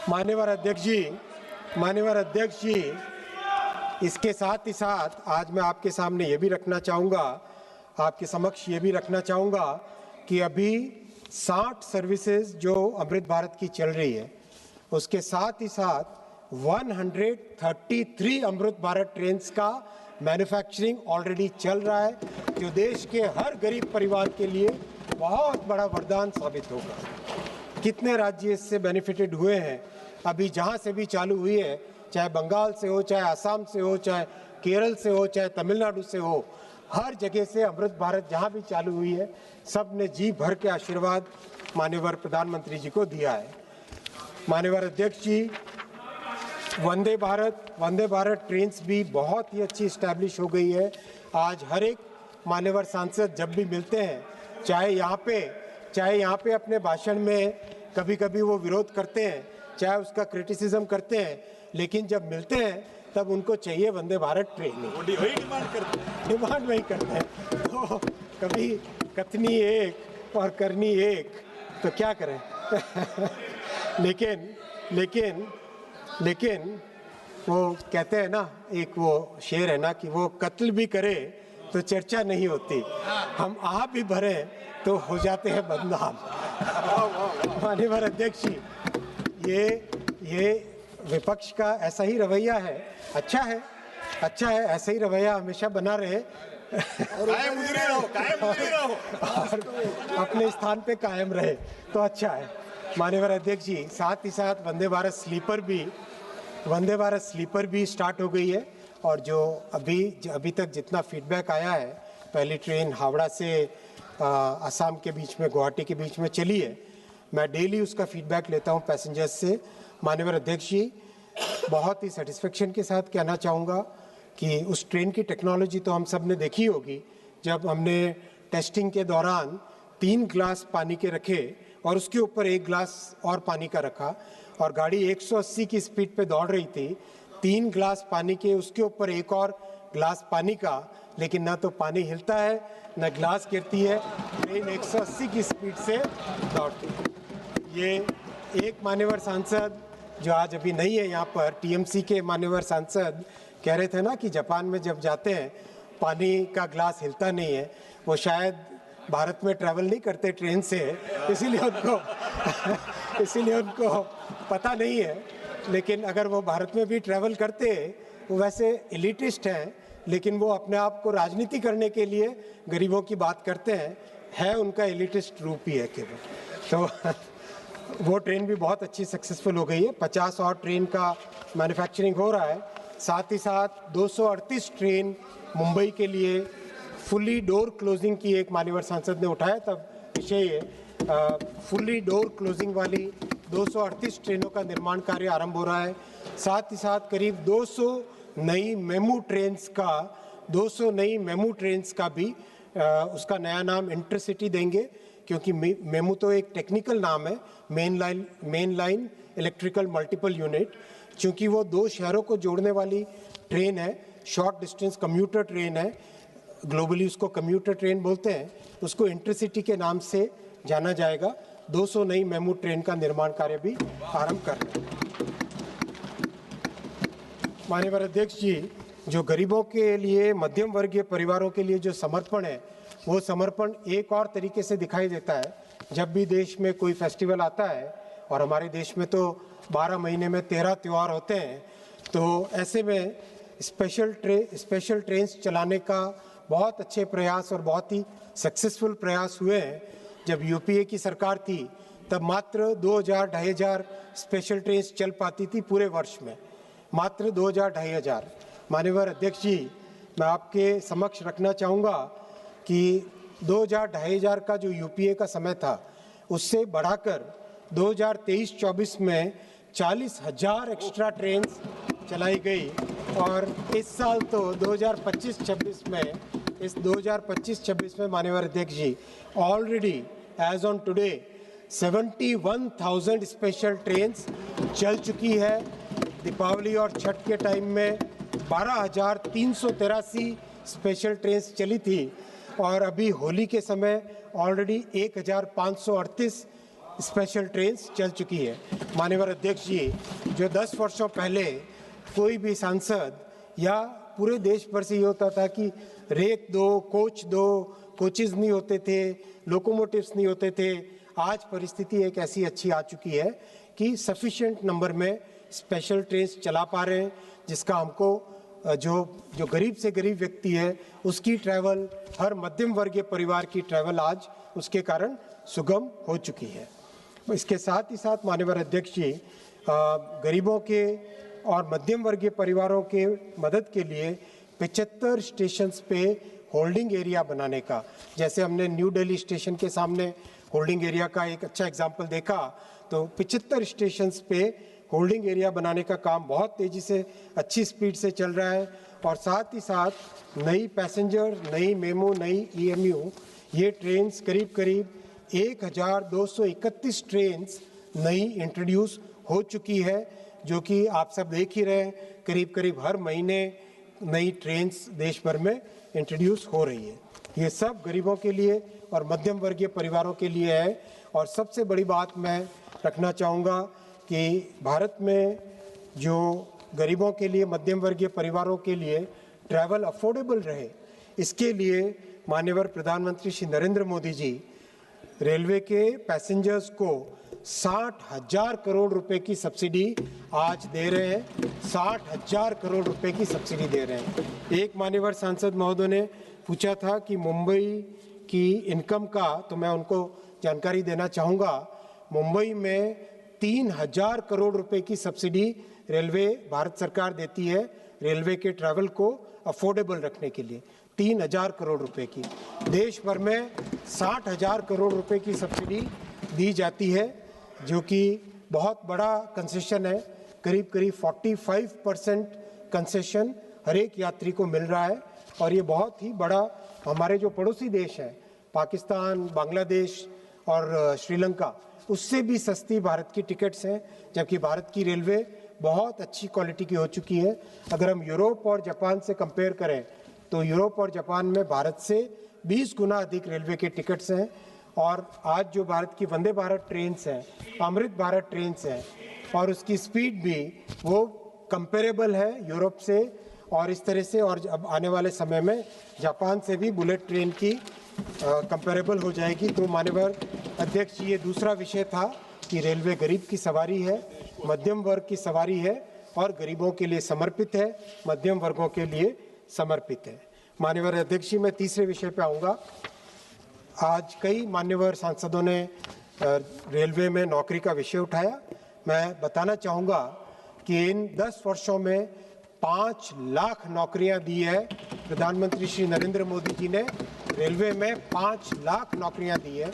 मान्यवर अध्यक्ष जी, इसके साथ ही साथ आज मैं आपके सामने ये भी रखना चाहूँगा, आपके समक्ष ये भी रखना चाहूँगा कि अभी 60 सर्विसेज जो अमृत भारत की चल रही है, उसके साथ ही साथ 133 अमृत भारत ट्रेन्स का मैन्युफैक्चरिंग ऑलरेडी चल रहा है, जो देश के हर गरीब परिवार के लिए बहुत बड़ा वरदान साबित होगा। कितने राज्य इससे बेनिफिटेड हुए हैं। अभी जहाँ से भी चालू हुई है, चाहे बंगाल से हो, चाहे असम से हो, चाहे केरल से हो, चाहे तमिलनाडु से हो, हर जगह से अमृत भारत जहां भी चालू हुई है, सब ने जी भर के आशीर्वाद माननीय प्रधानमंत्री जी को दिया है। माननीय अध्यक्ष जी, वंदे भारत ट्रेन्स भी बहुत ही अच्छी इस्टेब्लिश हो गई है। आज हर एक मान्यवर सांसद जब भी मिलते हैं, चाहे यहाँ पे अपने भाषण में कभी-कभी वो विरोध करते हैं, चाहे उसका क्रिटिसिज्म करते हैं, लेकिन जब मिलते हैं तब उनको चाहिए वंदे भारत ट्रेन। डिमांड वही करते हैं। तो कभी कथनी एक और करनी एक, तो क्या करें। लेकिन वो कहते हैं ना, एक वो शेर है ना कि वो कत्ल भी करे तो चर्चा नहीं होती, हम आप भी भरे तो हो जाते हैं बदनाम। माननीय अध्यक्ष जी, ये विपक्ष का ऐसा ही रवैया है। अच्छा है, ऐसा ही रवैया हमेशा बना रहे और अपने स्थान पे कायम रहे तो अच्छा है। माननीय अध्यक्ष जी, साथ ही साथ वंदे भारत स्लीपर भी स्टार्ट हो गई है, और जो अभी तक जितना फीडबैक आया है, पहली ट्रेन हावड़ा से असम के बीच में, गुवाहाटी के बीच में चली है, मैं डेली उसका फीडबैक लेता हूँ पैसेंजर्स से। माननीय अध्यक्ष जी, बहुत ही सेटिस्फेक्शन के साथ कहना चाहूँगा कि उस ट्रेन की टेक्नोलॉजी तो हम सब ने देखी होगी। जब हमने टेस्टिंग के दौरान 3 ग्लास पानी के रखे और उसके ऊपर 1 ग्लास और पानी का रखा, और गाड़ी 180 की स्पीड पे दौड़ रही थी, 3 ग्लास पानी के, उसके ऊपर 1 और ग्लास पानी का, लेकिन ना तो पानी हिलता है न ग्लास गिरती है, ट्रेन 180 की स्पीड से दौड़ती है। ये एक मान्यवर सांसद जो आज अभी नहीं है यहाँ पर, टीएमसी के मान्यवर सांसद कह रहे थे ना कि जापान में जब जाते हैं पानी का ग्लास हिलता नहीं है, वो शायद भारत में ट्रैवल नहीं करते ट्रेन से, इसीलिए उनको पता नहीं है। लेकिन अगर वो भारत में भी ट्रैवल करते, वो वैसे एलिटिस्ट हैं, लेकिन वो अपने आप को राजनीति करने के लिए गरीबों की बात करते हैं, है उनका एलिटिस्ट रूप ही है केवल। तो वो ट्रेन भी बहुत अच्छी सक्सेसफुल हो गई है। 50 और ट्रेन का मैन्युफैक्चरिंग हो रहा है। साथ ही साथ 238 ट्रेन मुंबई के लिए फुली डोर क्लोजिंग की एक मान्यवर सांसद ने उठाया, तब विषय फुली डोर क्लोजिंग वाली 238 ट्रेनों का निर्माण कार्य आरंभ हो रहा है। साथ ही साथ करीब 200 नई मेमू ट्रेन्स का भी उसका नया नाम इंटरसिटी देंगे, क्योंकि मेमू तो एक टेक्निकल नाम है, main line electrical multiple unit, क्योंकि वो 2 शहरों को जोड़ने वाली ट्रेन है, शॉर्ट डिस्टेंस कम्यूटर ट्रेन है, ग्लोबली उसको कम्यूटर ट्रेन बोलते हैं, उसको इंटरसिटी के नाम से जाना जाएगा। 200 नई मेमू ट्रेन का निर्माण कार्य भी आरंभ कर रहे हैं। माननीय अध्यक्ष जी, जो गरीबों के लिए, मध्यम वर्गीय परिवारों के लिए जो समर्पण है, वो समर्पण एक और तरीके से दिखाई देता है। जब भी देश में कोई फेस्टिवल आता है, और हमारे देश में तो 12 महीने में 13 त्यौहार होते हैं, तो ऐसे में स्पेशल ट्रेन्स चलाने का बहुत अच्छे प्रयास और बहुत ही सक्सेसफुल प्रयास हुए हैं। जब यूपीए की सरकार थी, तब मात्र 2000-2500 स्पेशल ट्रेन्स चल पाती थी पूरे वर्ष में, मात्र 2000-2500। माननीय अध्यक्ष जी, मैं आपके समक्ष रखना चाहूँगा कि 2000-2500 का जो यूपीए का समय था, उससे बढ़ाकर 2023-24 में 40,000 एक्स्ट्रा ट्रेन चलाई गई, और इस साल तो 2025-26 में माननीय अध्यक्ष जी, already as on today 71,000 special train चल चुकी है। दीपावली और छठ के टाइम में 12,383 स्पेशल ट्रेन चली थी, और अभी होली के समय ऑलरेडी 1,538 स्पेशल ट्रेन चल चुकी है। माननीय अध्यक्ष जी, जो 10 वर्षों पहले कोई भी सांसद या पूरे देश भर से ये होता था कि रेक दो, कोचेज नहीं होते थे, लोकोमोटिव्स नहीं होते थे, आज परिस्थिति एक ऐसी अच्छी आ चुकी है कि सफिशिएंट नंबर में स्पेशल ट्रेन चला पा रहे हैं, जिसका हमको जो गरीब से गरीब व्यक्ति है, उसकी ट्रैवल, हर मध्यम वर्गीय परिवार की ट्रैवल आज उसके कारण सुगम हो चुकी है। इसके साथ ही साथ माननीय अध्यक्ष जी, गरीबों के और मध्यम वर्गीय परिवारों के मदद के लिए 75 स्टेशंस पे होल्डिंग एरिया बनाने का, जैसे हमने न्यू दिल्ली स्टेशन के सामने होल्डिंग एरिया का एक अच्छा एग्जाम्पल देखा, तो 75 स्टेशंस पे होल्डिंग एरिया बनाने का काम बहुत तेज़ी से अच्छी स्पीड से चल रहा है। और साथ ही साथ नई पैसेंजर, नई मेमो, नई EMU, ये ट्रेन्स करीब 1231 ट्रेन्स नई इंट्रोड्यूस हो चुकी है, जो कि आप सब देख ही रहे हैं, करीब हर महीने नई ट्रेन्स देश भर में इंट्रोड्यूस हो रही है। ये सब गरीबों के लिए और मध्यम वर्गीय परिवारों के लिए है। और सबसे बड़ी बात मैं रखना चाहूँगा कि भारत में जो गरीबों के लिए, मध्यम वर्गीय परिवारों के लिए ट्रैवल अफोर्डेबल रहे, इसके लिए माननीय प्रधानमंत्री श्री नरेंद्र मोदी जी रेलवे के पैसेंजर्स को 60,000 करोड़ रुपए की सब्सिडी आज दे रहे हैं। 60,000 करोड़ रुपए की सब्सिडी दे रहे हैं। एक मान्यवर सांसद महोदय ने पूछा था कि मुंबई की इनकम का, तो मैं उनको जानकारी देना चाहूँगा। मुंबई में 3,000 करोड़ रुपए की सब्सिडी रेलवे, भारत सरकार देती है रेलवे के ट्रैवल को अफोर्डेबल रखने के लिए, 3,000 करोड़ रुपए की। देश भर में 60,000 करोड़ रुपए की सब्सिडी दी जाती है, जो कि बहुत बड़ा कंसेशन है। करीब 45% कंसेशन हर एक यात्री को मिल रहा है। और ये बहुत ही बड़ा, हमारे जो पड़ोसी देश हैं पाकिस्तान, बांग्लादेश और श्रीलंका, उससे भी सस्ती भारत की टिकट्स हैं, जबकि भारत की रेलवे बहुत अच्छी क्वालिटी की हो चुकी है। अगर हम यूरोप और जापान से कंपेयर करें तो यूरोप और जापान में भारत से 20 गुना अधिक रेलवे के टिकट्स हैं। और आज जो भारत की वंदे भारत ट्रेन्स हैं, अमृत भारत ट्रेन्स हैं, और उसकी स्पीड भी वो कंपेरेबल है यूरोप से और इस तरह से। और अब आने वाले समय में जापान से भी बुलेट ट्रेन की कंपेरेबल हो जाएगी। तो माननीय अध्यक्ष जी, ये दूसरा विषय था कि रेलवे गरीब की सवारी है, मध्यम वर्ग की सवारी है और गरीबों के लिए समर्पित है, मध्यम वर्गों के लिए समर्पित है। माननीय अध्यक्ष जी, मैं तीसरे विषय पे आऊँगा। आज कई मान्यवर सांसदों ने रेलवे में नौकरी का विषय उठाया। मैं बताना चाहूँगा कि इन 10 वर्षों में 5 लाख नौकरियां दी है प्रधानमंत्री श्री नरेंद्र मोदी जी ने। रेलवे में 5 लाख नौकरियां दी है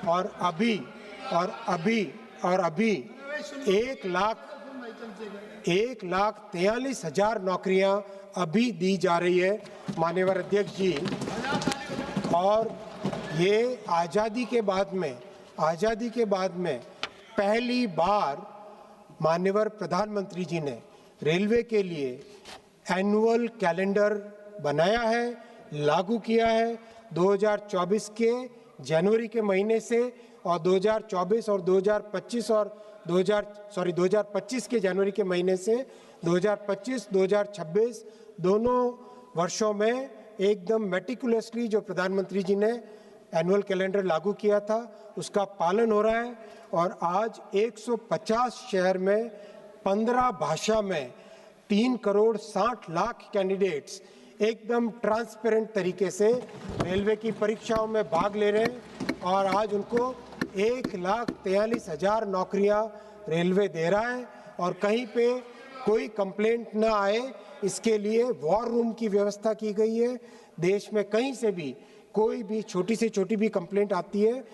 और अभी 1,43,000 नौकरियां अभी दी जा रही है माननीय अध्यक्ष जी। और ये आज़ादी के बाद में पहली बार माननीय प्रधानमंत्री जी ने रेलवे के लिए एनुअल कैलेंडर बनाया है, लागू किया है। 2024 के जनवरी के महीने से और 2024 और 2025 और 2025 के जनवरी के महीने से 2025-2026 दोनों वर्षों में एकदम मेटिकुलसली जो प्रधानमंत्री जी ने एनुअल कैलेंडर लागू किया था उसका पालन हो रहा है। और आज 150 शहर में 15 भाषा में 3,60,00,000 कैंडिडेट्स एकदम ट्रांसपेरेंट तरीके से रेलवे की परीक्षाओं में भाग ले रहे हैं। और आज उनको 1,43,000 नौकरियां रेलवे दे रहा है और कहीं पे कोई कंप्लेंट ना आए इसके लिए वॉर रूम की व्यवस्था की गई है। देश में कहीं से भी कोई भी छोटी से छोटी भी कंप्लेंट आती है,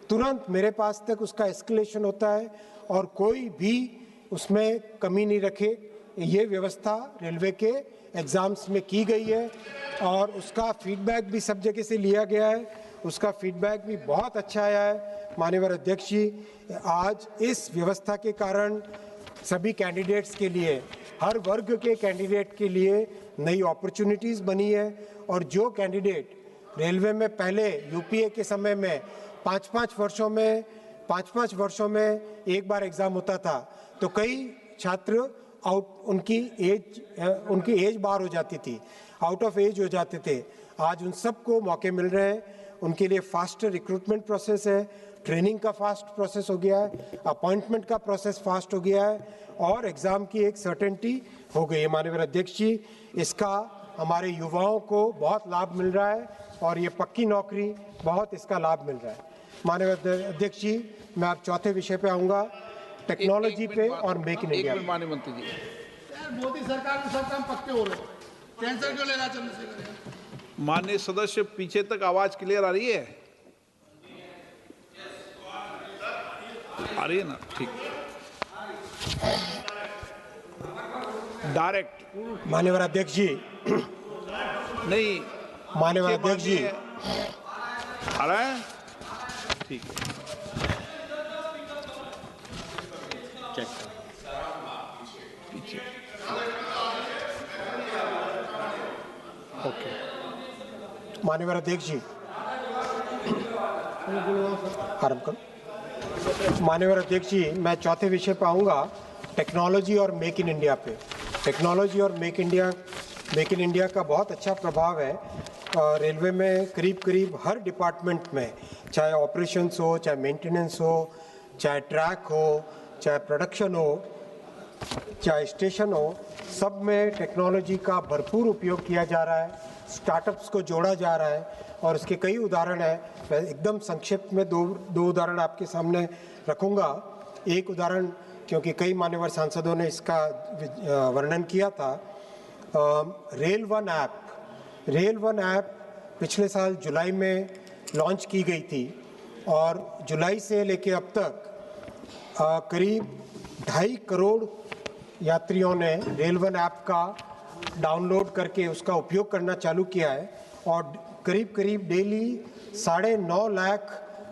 तुरंत मेरे पास तक उसका एस्केलेशन होता है और कोई भी उसमें कमी नहीं रखे। ये व्यवस्था रेलवे के एग्ज़ाम्स में की गई है और उसका फीडबैक भी सब जगह से लिया गया है, उसका फीडबैक भी बहुत अच्छा आया है। माननीय अध्यक्ष जी, आज इस व्यवस्था के कारण सभी कैंडिडेट्स के लिए, हर वर्ग के कैंडिडेट के लिए नई अपॉर्चुनिटीज़ बनी है। और जो कैंडिडेट रेलवे में पहले यूपीए के समय में 5-5 वर्षों में एक बार एग्ज़ाम होता था, तो कई छात्र उनकी एज बार हो जाती थी, आउट ऑफ एज हो जाते थे। आज उन सबको मौके मिल रहे हैं, उनके लिए फास्टर रिक्रूटमेंट प्रोसेस है, ट्रेनिंग का फास्ट प्रोसेस हो गया है, अपॉइंटमेंट का प्रोसेस फास्ट हो गया है और एग्ज़ाम की एक सर्टेनिटी हो गई है। माननीय अध्यक्ष जी, इसका हमारे युवाओं को बहुत लाभ मिल रहा है और ये पक्की नौकरी बहुत इसका लाभ मिल रहा है। माननीय अध्यक्ष जी, मैं अब चौथे विषय पे आऊँगा, टेक्नोलॉजी पे और मेक इन इंडिया। माननीय मंत्री जी, मोदी सरकार में सब काम पक्के हो रहे हैं, टेंशन क्यों लेना चंद्रशेखर? माननीय सदस्य पीछे तक आवाज क्लियर आ रही है? आ रही है ना? ठीक। डायरेक्ट माननीय अध्यक्ष जी, नहीं, माननीय अध्यक्ष जी, आ रहा है? ठीक है। पीछे ओके। माननीय अध्यक्ष जी, आरंभ करो। माननीय अध्यक्ष जी, मैं चौथे विषय पे आऊँगा, टेक्नोलॉजी और मेक इन इंडिया पे। टेक्नोलॉजी और मेक इन इंडिया का बहुत अच्छा प्रभाव है। रेलवे में करीब हर डिपार्टमेंट में, चाहे ऑपरेशंस हो, चाहे मेंटेनेंस हो, चाहे ट्रैक हो, चाहे प्रोडक्शन हो, चाहे स्टेशन हो, सब में टेक्नोलॉजी का भरपूर उपयोग किया जा रहा है। स्टार्टअप्स को जोड़ा जा रहा है और इसके कई उदाहरण हैं। मैं एकदम संक्षिप्त में दो उदाहरण आपके सामने रखूंगा। एक उदाहरण, क्योंकि कई मान्यवर सांसदों ने इसका वर्णन किया था, रेल वन ऐप पिछले साल जुलाई में लॉन्च की गई थी और जुलाई से लेके अब तक करीब 2.5 करोड़ यात्रियों ने रेल वन ऐप का डाउनलोड करके उसका उपयोग करना चालू किया है और करीब daily 9.5 lakh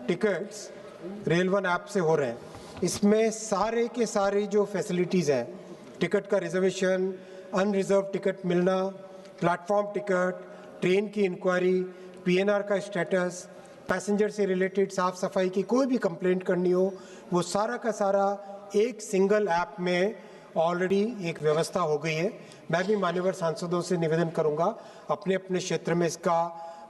tickets rail one app से हो रहे हैं। इसमें सारे के सारे जो फैसिलिटीज़ हैं, टिकट का रिजर्वेशन, अनरिजर्व टिकट मिलना, प्लेटफॉर्म टिकट, ट्रेन की इंक्वायरी, पीएनआर का स्टेटस, पैसेंजर से रिलेटेड साफ सफाई की कोई भी कंप्लेंट करनी हो, वो सारा का सारा एक सिंगल ऐप में ऑलरेडी एक व्यवस्था हो गई है। मैं भी मान्यवर सांसदों से निवेदन करूंगा, अपने अपने क्षेत्र में इसका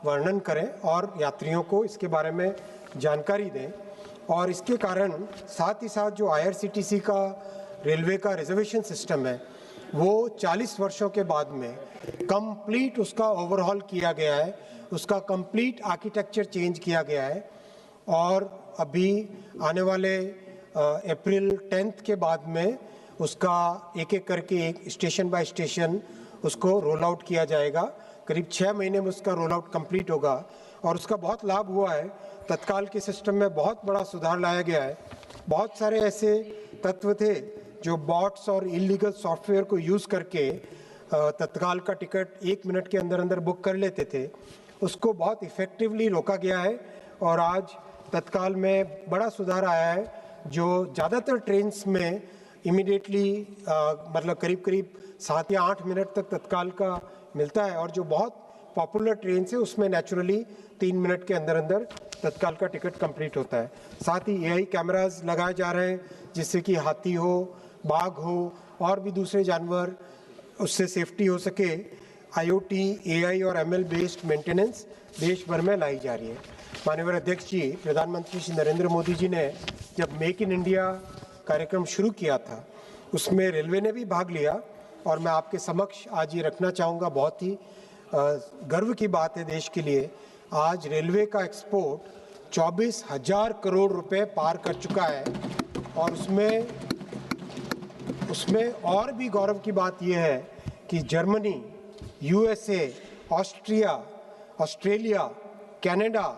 वर्णन करें और यात्रियों को इसके बारे में जानकारी दें। और इसके कारण साथ ही साथ जो आईआरसीटीसी का रेलवे का रिजर्वेशन सिस्टम है, वो 40 वर्षों के बाद में कंप्लीट उसका ओवरहॉल किया गया है, उसका कंप्लीट आर्किटेक्चर चेंज किया गया है और अभी आने वाले अप्रैल 10 के बाद में उसका एक करके एक स्टेशन बाय स्टेशन उसको रोल आउट किया जाएगा। करीब 6 महीने में उसका रोल आउट कंप्लीट होगा और उसका बहुत लाभ हुआ है। तत्काल के सिस्टम में बहुत बड़ा सुधार लाया गया है। बहुत सारे ऐसे तत्व थे जो बॉट्स और इलीगल सॉफ्टवेयर को यूज़ करके तत्काल का टिकट 1 मिनट के अंदर बुक कर लेते थे, उसको बहुत इफ़ेक्टिवली रोका गया है और आज तत्काल में बड़ा सुधार आया है, जो ज़्यादातर ट्रेन्स में इमीडिएटली मतलब करीब 7 या 8 मिनट तक तत्काल का मिलता है और जो बहुत पॉपुलर ट्रेन है उसमें नेचुरली 3 मिनट के अंदर तत्काल का टिकट कंप्लीट होता है। साथ ही एआई कैमरास लगाए जा रहे हैं जिससे कि हाथी हो, बाघ हो और भी दूसरे जानवर, उससे सेफ्टी हो सके। आईओटी, एआई और एमएल बेस्ड मेंटेनेंस देश भर में लाई जा रही है। माननीय अध्यक्ष जी, प्रधानमंत्री श्री नरेंद्र मोदी जी ने जब मेक इन इंडिया कार्यक्रम शुरू किया था उसमें रेलवे ने भी भाग लिया और मैं आपके समक्ष आज ये रखना चाहूँगा, बहुत ही गर्व की बात है देश के लिए। आज रेलवे का एक्सपोर्ट 24,000 करोड़ रुपए पार कर चुका है और उसमें और भी गौरव की बात यह है कि Germany, USA, Australia, Canada,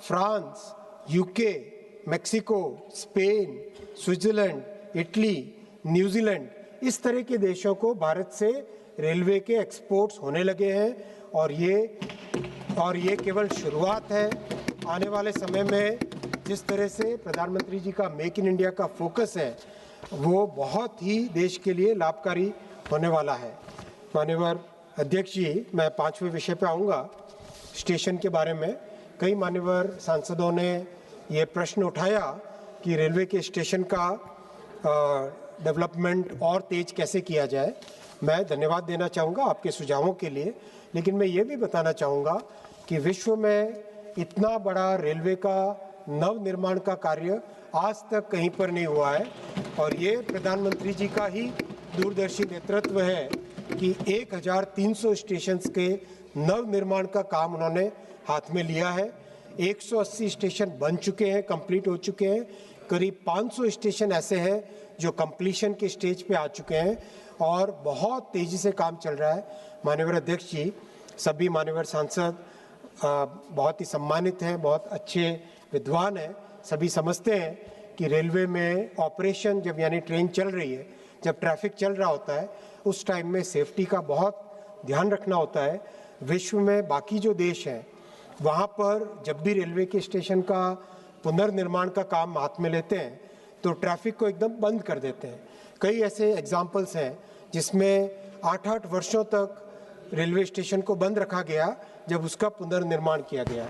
France, UK, Mexico, Spain, Switzerland, Italy, New Zealand, इस तरह के देशों को भारत से रेलवे के एक्सपोर्ट्स होने लगे हैं और ये केवल शुरुआत है। आने वाले समय में जिस तरह से प्रधानमंत्री जी का मेक इन इंडिया का फोकस है वो बहुत ही देश के लिए लाभकारी होने वाला है। माननीय अध्यक्ष जी, मैं 5वें विषय पे आऊँगा, स्टेशन के बारे में। कई मान्यवर सांसदों ने ये प्रश्न उठाया कि रेलवे के स्टेशन का डेवलपमेंट और तेज कैसे किया जाए। मैं धन्यवाद देना चाहूँगा आपके सुझावों के लिए, लेकिन मैं ये भी बताना चाहूँगा कि विश्व में इतना बड़ा रेलवे का नव निर्माण का कार्य आज तक कहीं पर नहीं हुआ है और ये प्रधानमंत्री जी का ही दूरदर्शी नेतृत्व है कि 1300 स्टेशंस के नव निर्माण का काम उन्होंने हाथ में लिया है। 180 स्टेशन बन चुके हैं, कंप्लीट हो चुके हैं। करीब 500 स्टेशन ऐसे हैं जो कंप्लीशन के स्टेज पे आ चुके हैं और बहुत तेज़ी से काम चल रहा है। माननीय अध्यक्ष जी, सभी मान्यवर सांसद बहुत ही सम्मानित हैं, बहुत अच्छे विद्वान हैं। सभी समझते हैं कि रेलवे में ऑपरेशन जब यानी ट्रेन चल रही है, जब ट्रैफिक चल रहा होता है, उस टाइम में सेफ्टी का बहुत ध्यान रखना होता है। विश्व में बाकी जो देश हैं वहाँ पर जब भी रेलवे के स्टेशन का पुनर्निर्माण का काम हाथ में लेते हैं तो ट्रैफिक को एकदम बंद कर देते हैं। कई ऐसे एग्जाम्पल्स हैं जिसमें 8-8 वर्षों तक रेलवे स्टेशन को बंद रखा गया जब उसका पुनर्निर्माण किया गया।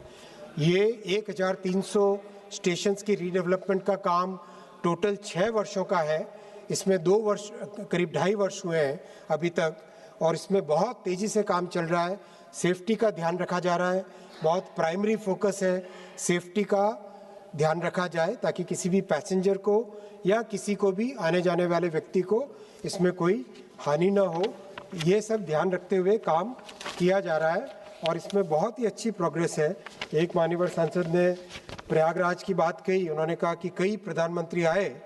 ये 1300 स्टेशंस की रीडेवलपमेंट का काम टोटल 6 वर्षों का है। इसमें 2 वर्ष करीब 2.5 वर्ष हुए हैं अभी तक, और इसमें बहुत तेज़ी से काम चल रहा है। सेफ्टी का ध्यान रखा जा रहा है, बहुत प्राइमरी फोकस है सेफ्टी का ध्यान रखा जाए ताकि किसी भी पैसेंजर को या किसी को भी आने जाने वाले व्यक्ति को इसमें कोई हानि ना हो। ये सब ध्यान रखते हुए काम किया जा रहा है और इसमें बहुत ही अच्छी प्रोग्रेस है। एक मान्यवर सांसद ने प्रयागराज की बात कही, उन्होंने कहा कि कई प्रधानमंत्री आए।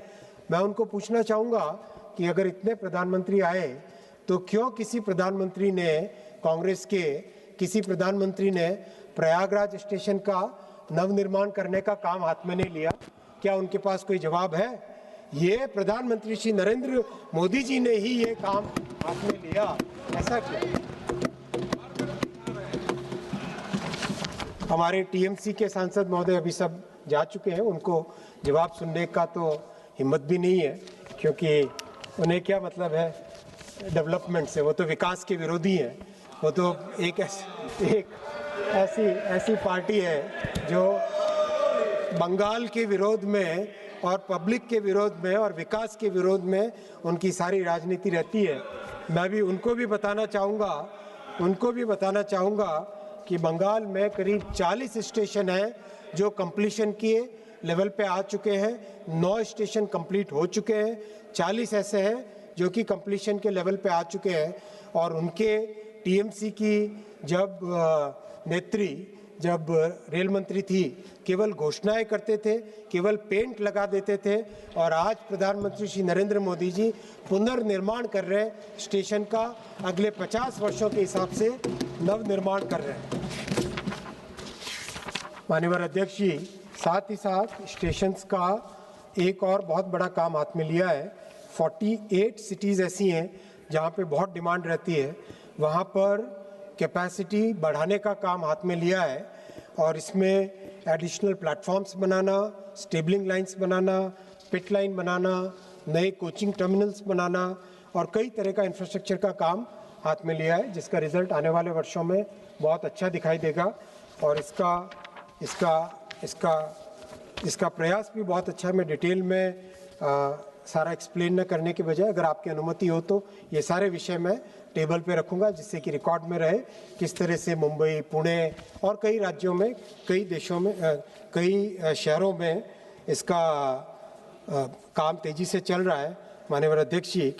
मैं उनको पूछना चाहूँगा कि अगर इतने प्रधानमंत्री आए तो क्यों किसी प्रधानमंत्री ने, कांग्रेस के किसी प्रधानमंत्री ने प्रयागराज स्टेशन का नवनिर्माण करने का काम हाथ में नहीं लिया? क्या उनके पास कोई जवाब है? ये प्रधानमंत्री श्री नरेंद्र मोदी जी ने ही ये काम हाथ में लिया, ऐसा क्यों? हमारे टीएमसी के सांसद महोदय अभी सब जा चुके हैं, उनको जवाब सुनने का तो हिम्मत भी नहीं है, क्योंकि उन्हें क्या मतलब है डेवलपमेंट से, वो तो विकास के विरोधी हैं। वो तो एक ऐसी पार्टी है जो बंगाल के विरोध में और पब्लिक के विरोध में और विकास के विरोध में उनकी सारी राजनीति रहती है। मैं भी उनको भी बताना चाहूँगा कि बंगाल में करीब 40 स्टेशन हैं जो कंप्लीशन के लेवल पे आ चुके हैं। 9 स्टेशन कंप्लीट हो चुके हैं, 40 ऐसे हैं जो कि कंप्लीशन के लेवल पे आ चुके हैं। और उनके टीएमसी की जब नेत्री जब रेल मंत्री थी, केवल घोषणाएं करते थे, केवल पेंट लगा देते थे, और आज प्रधानमंत्री श्री नरेंद्र मोदी जी पुनर्निर्माण कर रहे हैं स्टेशन का, अगले 50 वर्षों के हिसाब से नवनिर्माण कर रहे हैं। माननीय अध्यक्ष जी, साथ ही साथ स्टेशंस का एक और बहुत बड़ा काम हाथ में लिया है। 48 सिटीज़ ऐसी हैं जहाँ पे बहुत डिमांड रहती है, वहाँ पर कैपेसिटी बढ़ाने का काम हाथ में लिया है और इसमें एडिशनल प्लेटफॉर्म्स बनाना, स्टेबलिंग लाइंस बनाना, पिट लाइन बनाना, नए कोचिंग टर्मिनल्स बनाना और कई तरह का इंफ्रास्ट्रक्चर का काम हाथ में लिया है, जिसका रिजल्ट आने वाले वर्षों में बहुत अच्छा दिखाई देगा। और इसका प्रयास भी बहुत अच्छा है। मैं डिटेल में सारा एक्सप्लेन न करने के बजाय, अगर आपकी अनुमति हो तो ये सारे विषय मैं टेबल पे रखूंगा, जिससे कि रिकॉर्ड में रहे किस तरह से मुंबई, पुणे और कई राज्यों में, कई देशों में, कई शहरों में इसका काम तेज़ी से चल रहा है। माननीय अध्यक्ष जी,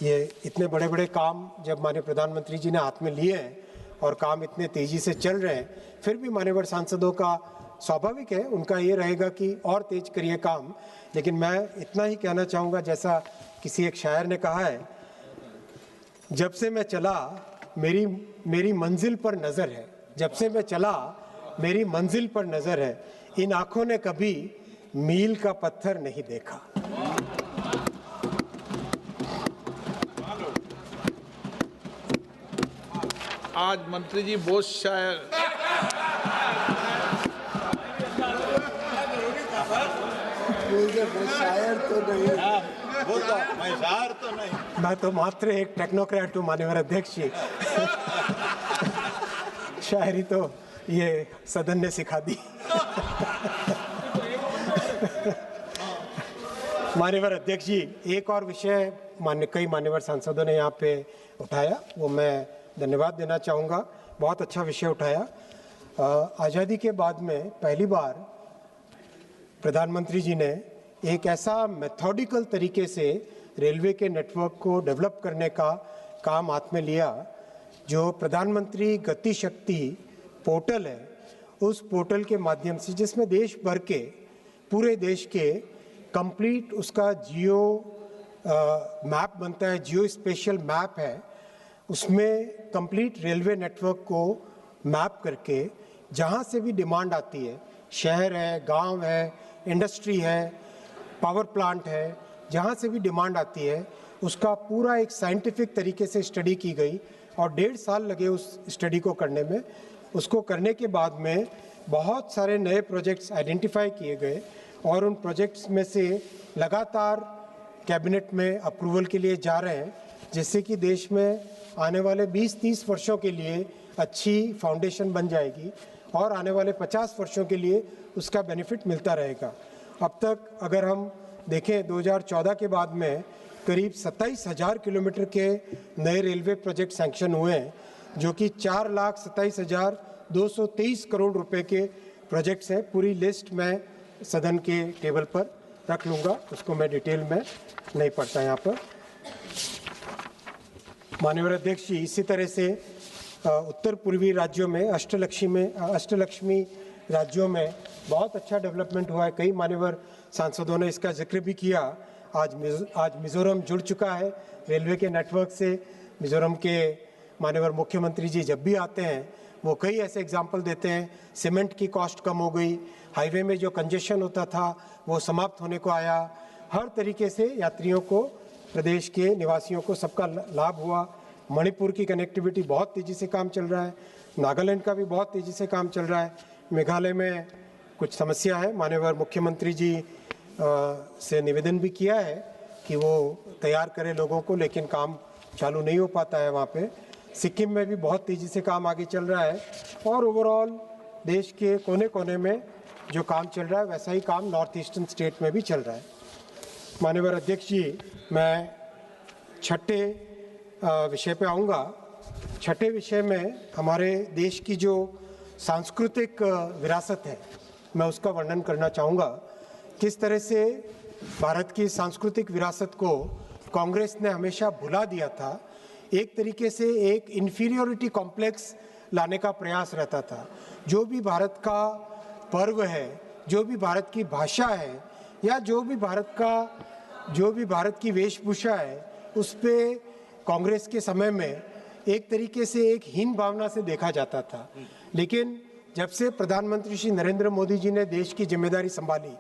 ये इतने बड़े बड़े काम जब माननीय प्रधानमंत्री जी ने हाथ में लिए हैं और काम इतने तेज़ी से चल रहे हैं, फिर भी माननीय सांसदों का स्वाभाविक है, उनका ये रहेगा कि और तेज करिए काम। लेकिन मैं इतना ही कहना चाहूँगा, जैसा किसी एक शायर ने कहा है, जब से मैं चला मेरी मंजिल पर नज़र है, जब से मैं चला मेरी मंजिल पर नज़र है, इन आँखों ने कभी मील का पत्थर नहीं देखा। आज मंत्री जी बहुत शायर मैं तो मात्र एक टेक्नोक्रेट हूँ माननीय अध्यक्ष जी। शायरी तो ये सदन ने सिखा दी। माननीय अध्यक्ष जी, एक और विषय कई मान्यवर सांसदों ने यहाँ पे उठाया, वो मैं धन्यवाद देना चाहूँगा। बहुत अच्छा विषय उठाया। आज़ादी के बाद में पहली बार प्रधानमंत्री जी ने एक ऐसा मेथोडिकल तरीके से रेलवे के नेटवर्क को डेवलप करने का काम हाथ में लिया, जो प्रधानमंत्री गति शक्ति पोर्टल है, उस पोर्टल के माध्यम से, जिसमें देश भर के, पूरे देश के कंप्लीट उसका जियो मैप बनता है, जियो स्पेशल मैप है, उसमें कंप्लीट रेलवे नेटवर्क को मैप करके जहाँ से भी डिमांड आती है, शहर है, गांव है, इंडस्ट्री है, पावर प्लांट है, जहाँ से भी डिमांड आती है उसका पूरा एक साइंटिफिक तरीके से स्टडी की गई और 1.5 साल लगे उस स्टडी को करने में। उसको करने के बाद में बहुत सारे नए प्रोजेक्ट्स आइडेंटिफाई किए गए और उन प्रोजेक्ट्स में से लगातार कैबिनेट में अप्रूवल के लिए जा रहे हैं, जिससे कि देश में आने वाले 20-30 वर्षों के लिए अच्छी फाउंडेशन बन जाएगी और आने वाले 50 वर्षों के लिए उसका बेनिफिट मिलता रहेगा। अब तक अगर हम देखें 2014 के बाद में करीब 27,000 किलोमीटर के नए रेलवे प्रोजेक्ट सैंक्शन हुए हैं, जो कि 4,27,223 करोड़ रुपए के प्रोजेक्ट्स हैं। पूरी लिस्ट मैं सदन के टेबल पर रख लूँगा, उसको मैं डिटेल में नहीं पढ़ता यहाँ पर। माननीय अध्यक्ष जी, इसी तरह से उत्तर पूर्वी राज्यों में अष्टलक्ष्मी राज्यों में बहुत अच्छा डेवलपमेंट हुआ है। कई मान्यवर सांसदों ने इसका जिक्र भी किया। आज मिजोरम जुड़ चुका है रेलवे के नेटवर्क से। मिजोरम के माननीय मुख्यमंत्री जी जब भी आते हैं वो कई ऐसे एग्जाम्पल देते हैं। सीमेंट की कॉस्ट कम हो गई, हाईवे में जो कंजेशन होता था वो समाप्त होने को आया। हर तरीके से यात्रियों को, प्रदेश के निवासियों को सबका लाभ हुआ। मणिपुर की कनेक्टिविटी बहुत तेज़ी से काम चल रहा है, नागालैंड का भी बहुत तेज़ी से काम चल रहा है। मेघालय में कुछ समस्या है, माननीय मुख्यमंत्री जी से निवेदन भी किया है कि वो तैयार करें लोगों को, लेकिन काम चालू नहीं हो पाता है वहाँ पे। सिक्किम में भी बहुत तेज़ी से काम आगे चल रहा है और ओवरऑल देश के कोने कोने में जो काम चल रहा है वैसा ही काम नॉर्थ ईस्टर्न स्टेट में भी चल रहा है। माननीय अध्यक्ष जी, मैं छठे विषय पे आऊँगा। छठे विषय में हमारे देश की जो सांस्कृतिक विरासत है मैं उसका वर्णन करना चाहूँगा। किस तरह से भारत की सांस्कृतिक विरासत को कांग्रेस ने हमेशा भुला दिया था। एक तरीके से एक इन्फीरियोरिटी कॉम्प्लेक्स लाने का प्रयास रहता था। जो भी भारत का पर्व है, जो भी भारत की भाषा है या जो भी भारत की वेशभूषा है, उस पे कांग्रेस के समय में एक तरीके से एक हीन भावना से देखा जाता था। लेकिन जब से प्रधानमंत्री श्री नरेंद्र मोदी जी ने देश की जिम्मेदारी संभाली,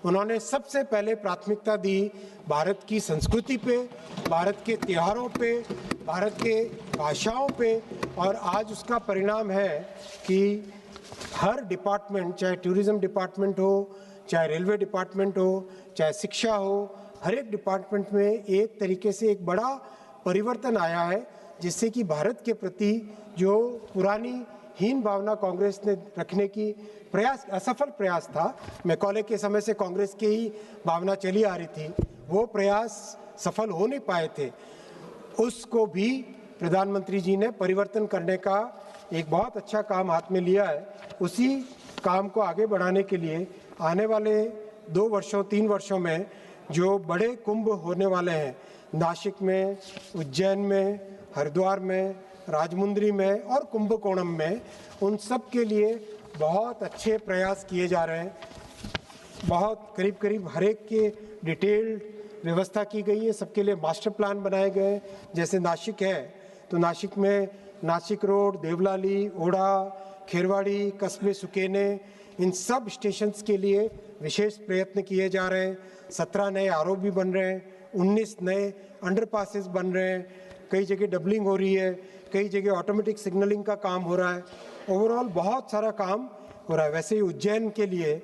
उन्होंने सबसे पहले प्राथमिकता दी भारत की संस्कृति पे, भारत के त्योहारों पे, भारत के भाषाओं पे। और आज उसका परिणाम है कि हर डिपार्टमेंट, चाहे टूरिज्म डिपार्टमेंट हो, चाहे रेलवे डिपार्टमेंट हो, चाहे शिक्षा हो, हर एक डिपार्टमेंट में एक तरीके से एक बड़ा परिवर्तन आया है, जिससे कि भारत के प्रति जो पुरानी हीन भावना कांग्रेस ने रखने की असफल प्रयास था। मैकॉले के समय से कांग्रेस की ही भावना चली आ रही थी, वो प्रयास सफल हो नहीं पाए थे। उसको भी प्रधानमंत्री जी ने परिवर्तन करने का एक बहुत अच्छा काम हाथ में लिया है। उसी काम को आगे बढ़ाने के लिए आने वाले 2 वर्षों 3 वर्षों में जो बड़े कुंभ होने वाले हैं, नासिक में, उज्जैन में, हरिद्वार में, राजमुंद्री में और कुंभकोणम में, उन सब के लिए बहुत अच्छे प्रयास किए जा रहे हैं। बहुत करीब हर एक के डिटेल्ड व्यवस्था की गई है, सबके लिए मास्टर प्लान बनाए गए। जैसे नासिक है तो नासिक में नासिक रोड, देवलाली, ओढ़ा, खेरवाड़ी, कस्बे सुकेने, इन सब स्टेशंस के लिए विशेष प्रयत्न किए जा रहे हैं। 17 नए आरओ भी बन रहे हैं, 19 नए अंडरपासेस बन रहे हैं, कई जगह डबलिंग हो रही है, कई जगह ऑटोमेटिक सिग्नलिंग का काम हो रहा है। ओवरऑल बहुत सारा काम हो रहा है। वैसे ही उज्जैन के लिए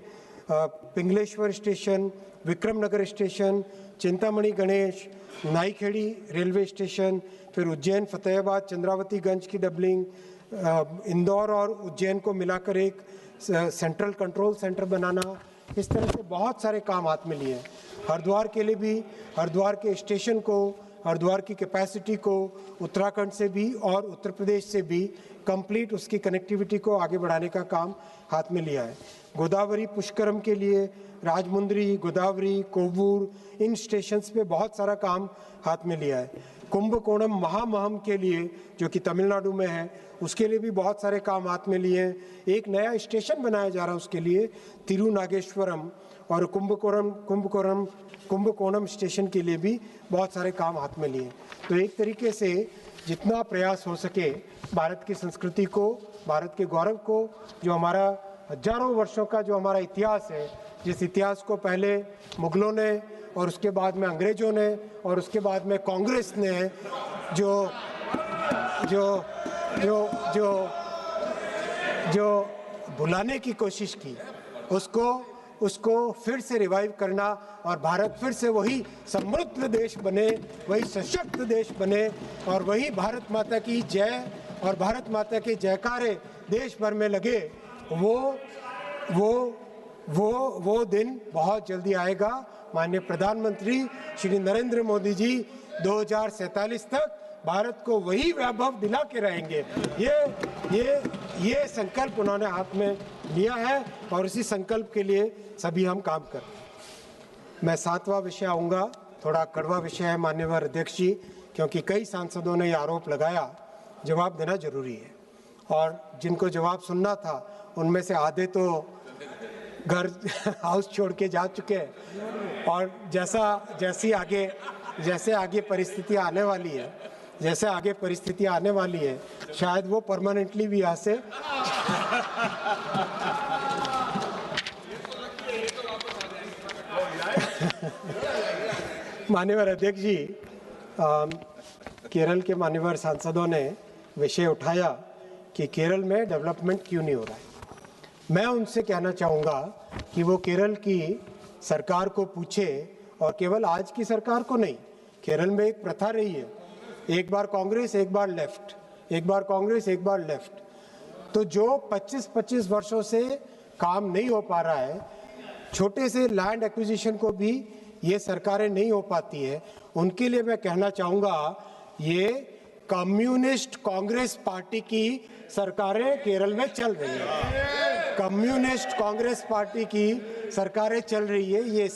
Pingleshwar station, Vikramnagar station, Chintamani Ganesh, Naikhedi railway station, फिर उज्जैन फतेहाबाद चंद्रावतीगंज की डबलिंग, इंदौर और उज्जैन को मिलाकर एक सेंट्रल कंट्रोल सेंटर बनाना, इस तरह से बहुत सारे काम हाथ में लिए हैं। हरिद्वार के लिए भी, हरिद्वार के स्टेशन को, हरिद्वार की कैपेसिटी को उत्तराखंड से भी और उत्तर प्रदेश से भी कंप्लीट उसकी कनेक्टिविटी को आगे बढ़ाने का काम हाथ में लिया है। गोदावरी पुष्करम के लिए राजमुंद्री, गोदावरी, कोवूर, इन स्टेशंस पे बहुत सारा काम हाथ में लिया है। कुंभकोणम महामहम के लिए जो कि तमिलनाडु में है, उसके लिए भी बहुत सारे काम हाथ में लिए हैं। एक नया स्टेशन बनाया जा रहा है उसके लिए, तिरुनागेश्वरम, और कुंभकोणम स्टेशन के लिए भी बहुत सारे काम हाथ में लिए। तो एक तरीके से जितना प्रयास हो सके भारत की संस्कृति को, भारत के गौरव को, जो हमारा हजारों वर्षों का जो हमारा इतिहास है, जिस इतिहास को पहले मुगलों ने और उसके बाद में अंग्रेजों ने और उसके बाद में कांग्रेस ने जो जो जो जो जो भुलाने की कोशिश की, उसको फिर से रिवाइव करना और भारत फिर से वही समृद्ध देश बने, वही सशक्त देश बने और वही भारत माता की जय और भारत माता के जयकारे देश भर में लगे, वो दिन बहुत जल्दी आएगा। माननीय प्रधानमंत्री श्री नरेंद्र मोदी जी 2047 तक भारत को वही वैभव दिला के रहेंगे। ये संकल्प उन्होंने हाथ में लिया है और इसी संकल्प के लिए सभी हम काम कर रहे हैं। मैं 7वां विषय आऊँगा, थोड़ा कड़वा विषय है माननीय अध्यक्ष जी, क्योंकि कई सांसदों ने ये आरोप लगाया, जवाब देना जरूरी है और जिनको जवाब सुनना था उनमें से आधे तो घर हाउस छोड़ के जा चुके हैं और जैसे आगे परिस्थितियाँ आने वाली है, शायद वो परमानेंटली भी यहाँ से माननीय अध्यक्ष जी, केरल के माननीय सांसदों ने विषय उठाया कि केरल में डेवलपमेंट क्यों नहीं हो रहा है। मैं उनसे कहना चाहूँगा कि वो केरल की सरकार को पूछे, और केवल आज की सरकार को नहीं, केरल में एक प्रथा रही है, एक बार कांग्रेस एक बार लेफ्ट, एक बार कांग्रेस एक बार लेफ्ट। तो जो 25-25 वर्षों से काम नहीं हो पा रहा है, छोटे से लैंड एक्विजिशन को भी ये सरकारें नहीं हो पाती है, उनके लिए मैं कहना चाहूँगा ये कम्युनिस्ट कांग्रेस पार्टी की सरकारें केरल में चल रही है, कम्युनिस्ट कांग्रेस पार्टी की सरकारें चल रही है। ये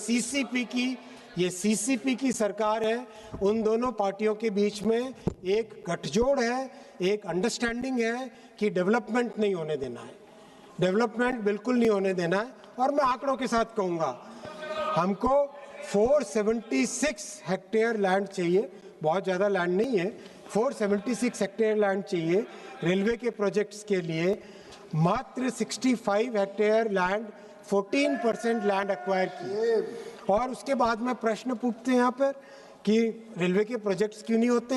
सीसीपी की सरकार है। उन दोनों पार्टियों के बीच में एक गठजोड़ है, एक अंडरस्टैंडिंग है कि डेवलपमेंट नहीं होने देना है, डेवलपमेंट बिल्कुल नहीं होने देना है। और मैं आंकड़ों के साथ कहूँगा, हमको 476 हेक्टेयर लैंड चाहिए, बहुत ज़्यादा लैंड नहीं है, 476 हेक्टेयर लैंड चाहिए रेलवे के प्रोजेक्ट्स के लिए। मात्र 65 हेक्टेयर लैंड, 14% लैंड एक्वायर किए। और उसके बाद में प्रश्न पूछते हैं यहाँ पर कि रेलवे के प्रोजेक्ट्स क्यों नहीं होते।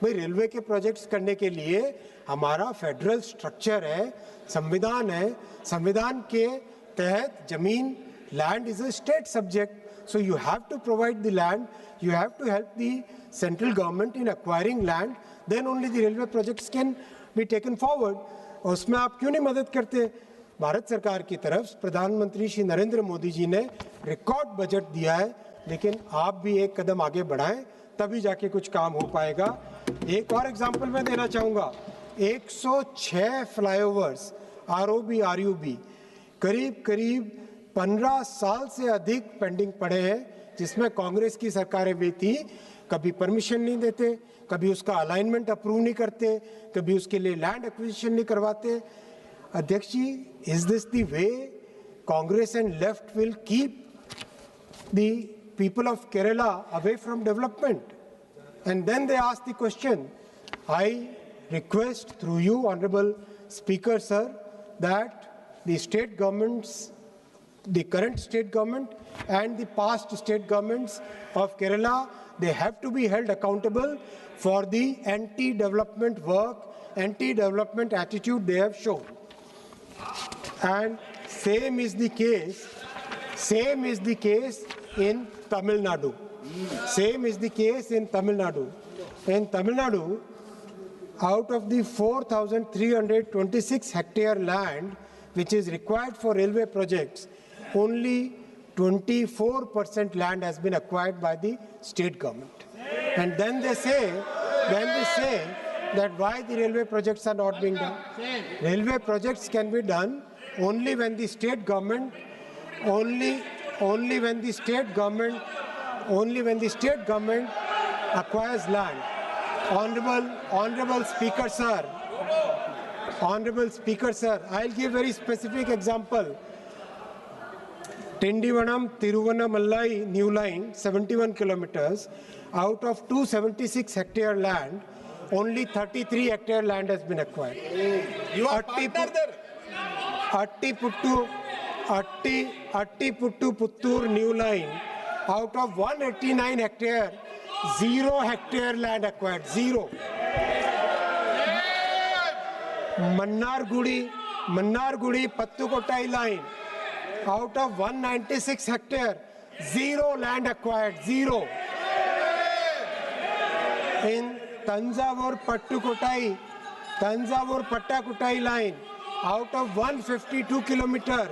भाई, रेलवे के प्रोजेक्ट्स करने के लिए हमारा फेडरल स्ट्रक्चर है, संविधान है, संविधान के तहत जमीन, land is a state subject, so you have to provide the land, you have to help the central government in acquiring land, then only the railway projects can be taken forward. और उसमें आप क्यों नहीं मदद करते। भारत सरकार की तरफ प्रधानमंत्री श्री नरेंद्र मोदी जी ने रिकॉर्ड बजट दिया है, लेकिन आप भी एक कदम आगे बढ़ाएं, तभी जाके कुछ काम हो पाएगा। एक और एग्जांपल मैं देना चाहूँगा, 106 फ्लाईओवर्स आरओबी आरयूबी करीब 15 साल से अधिक पेंडिंग पड़े हैं, जिसमें कांग्रेस की सरकारें भी थी, कभी परमिशन नहीं देते, कभी उसका अलाइनमेंट अप्रूव नहीं करते, कभी उसके लिए लैंड एक्विजिशन नहीं करवाते। अध्यक्ष जी, is this the way Congress and left will keep the people of Kerala away from development? And then they ask the question, I request through you honourable speaker sir that the state governments, the current state government and the past state governments of Kerala, they have to be held accountable for the anti-development work, anti-development attitude they have shown. And same is the case in Tamil Nadu. Same is the case in Tamil Nadu. In Tamil Nadu, out of the 4,326 hectare land which is required for railway projects, only 24% land has been acquired by the state government. And then they say that why the railway projects are not being done. Railway projects can be done only when the state government, only when the state government acquires land. Honorable Speaker sir, I'll give very specific example. Tindivanam Tiruvannamalai new line, 71 kilometers, out of 276 hectare land, only 33 hectare land has been acquired. You are partner there. Attiputtu Puttur new line, out of 189 hectare, 0 hectare land acquired, 0. Mannargudi Pattukottai line, out of 196 hectare, 0 land acquired, 0. In Tanjavur Pattakottai line, out of 152 kilometer,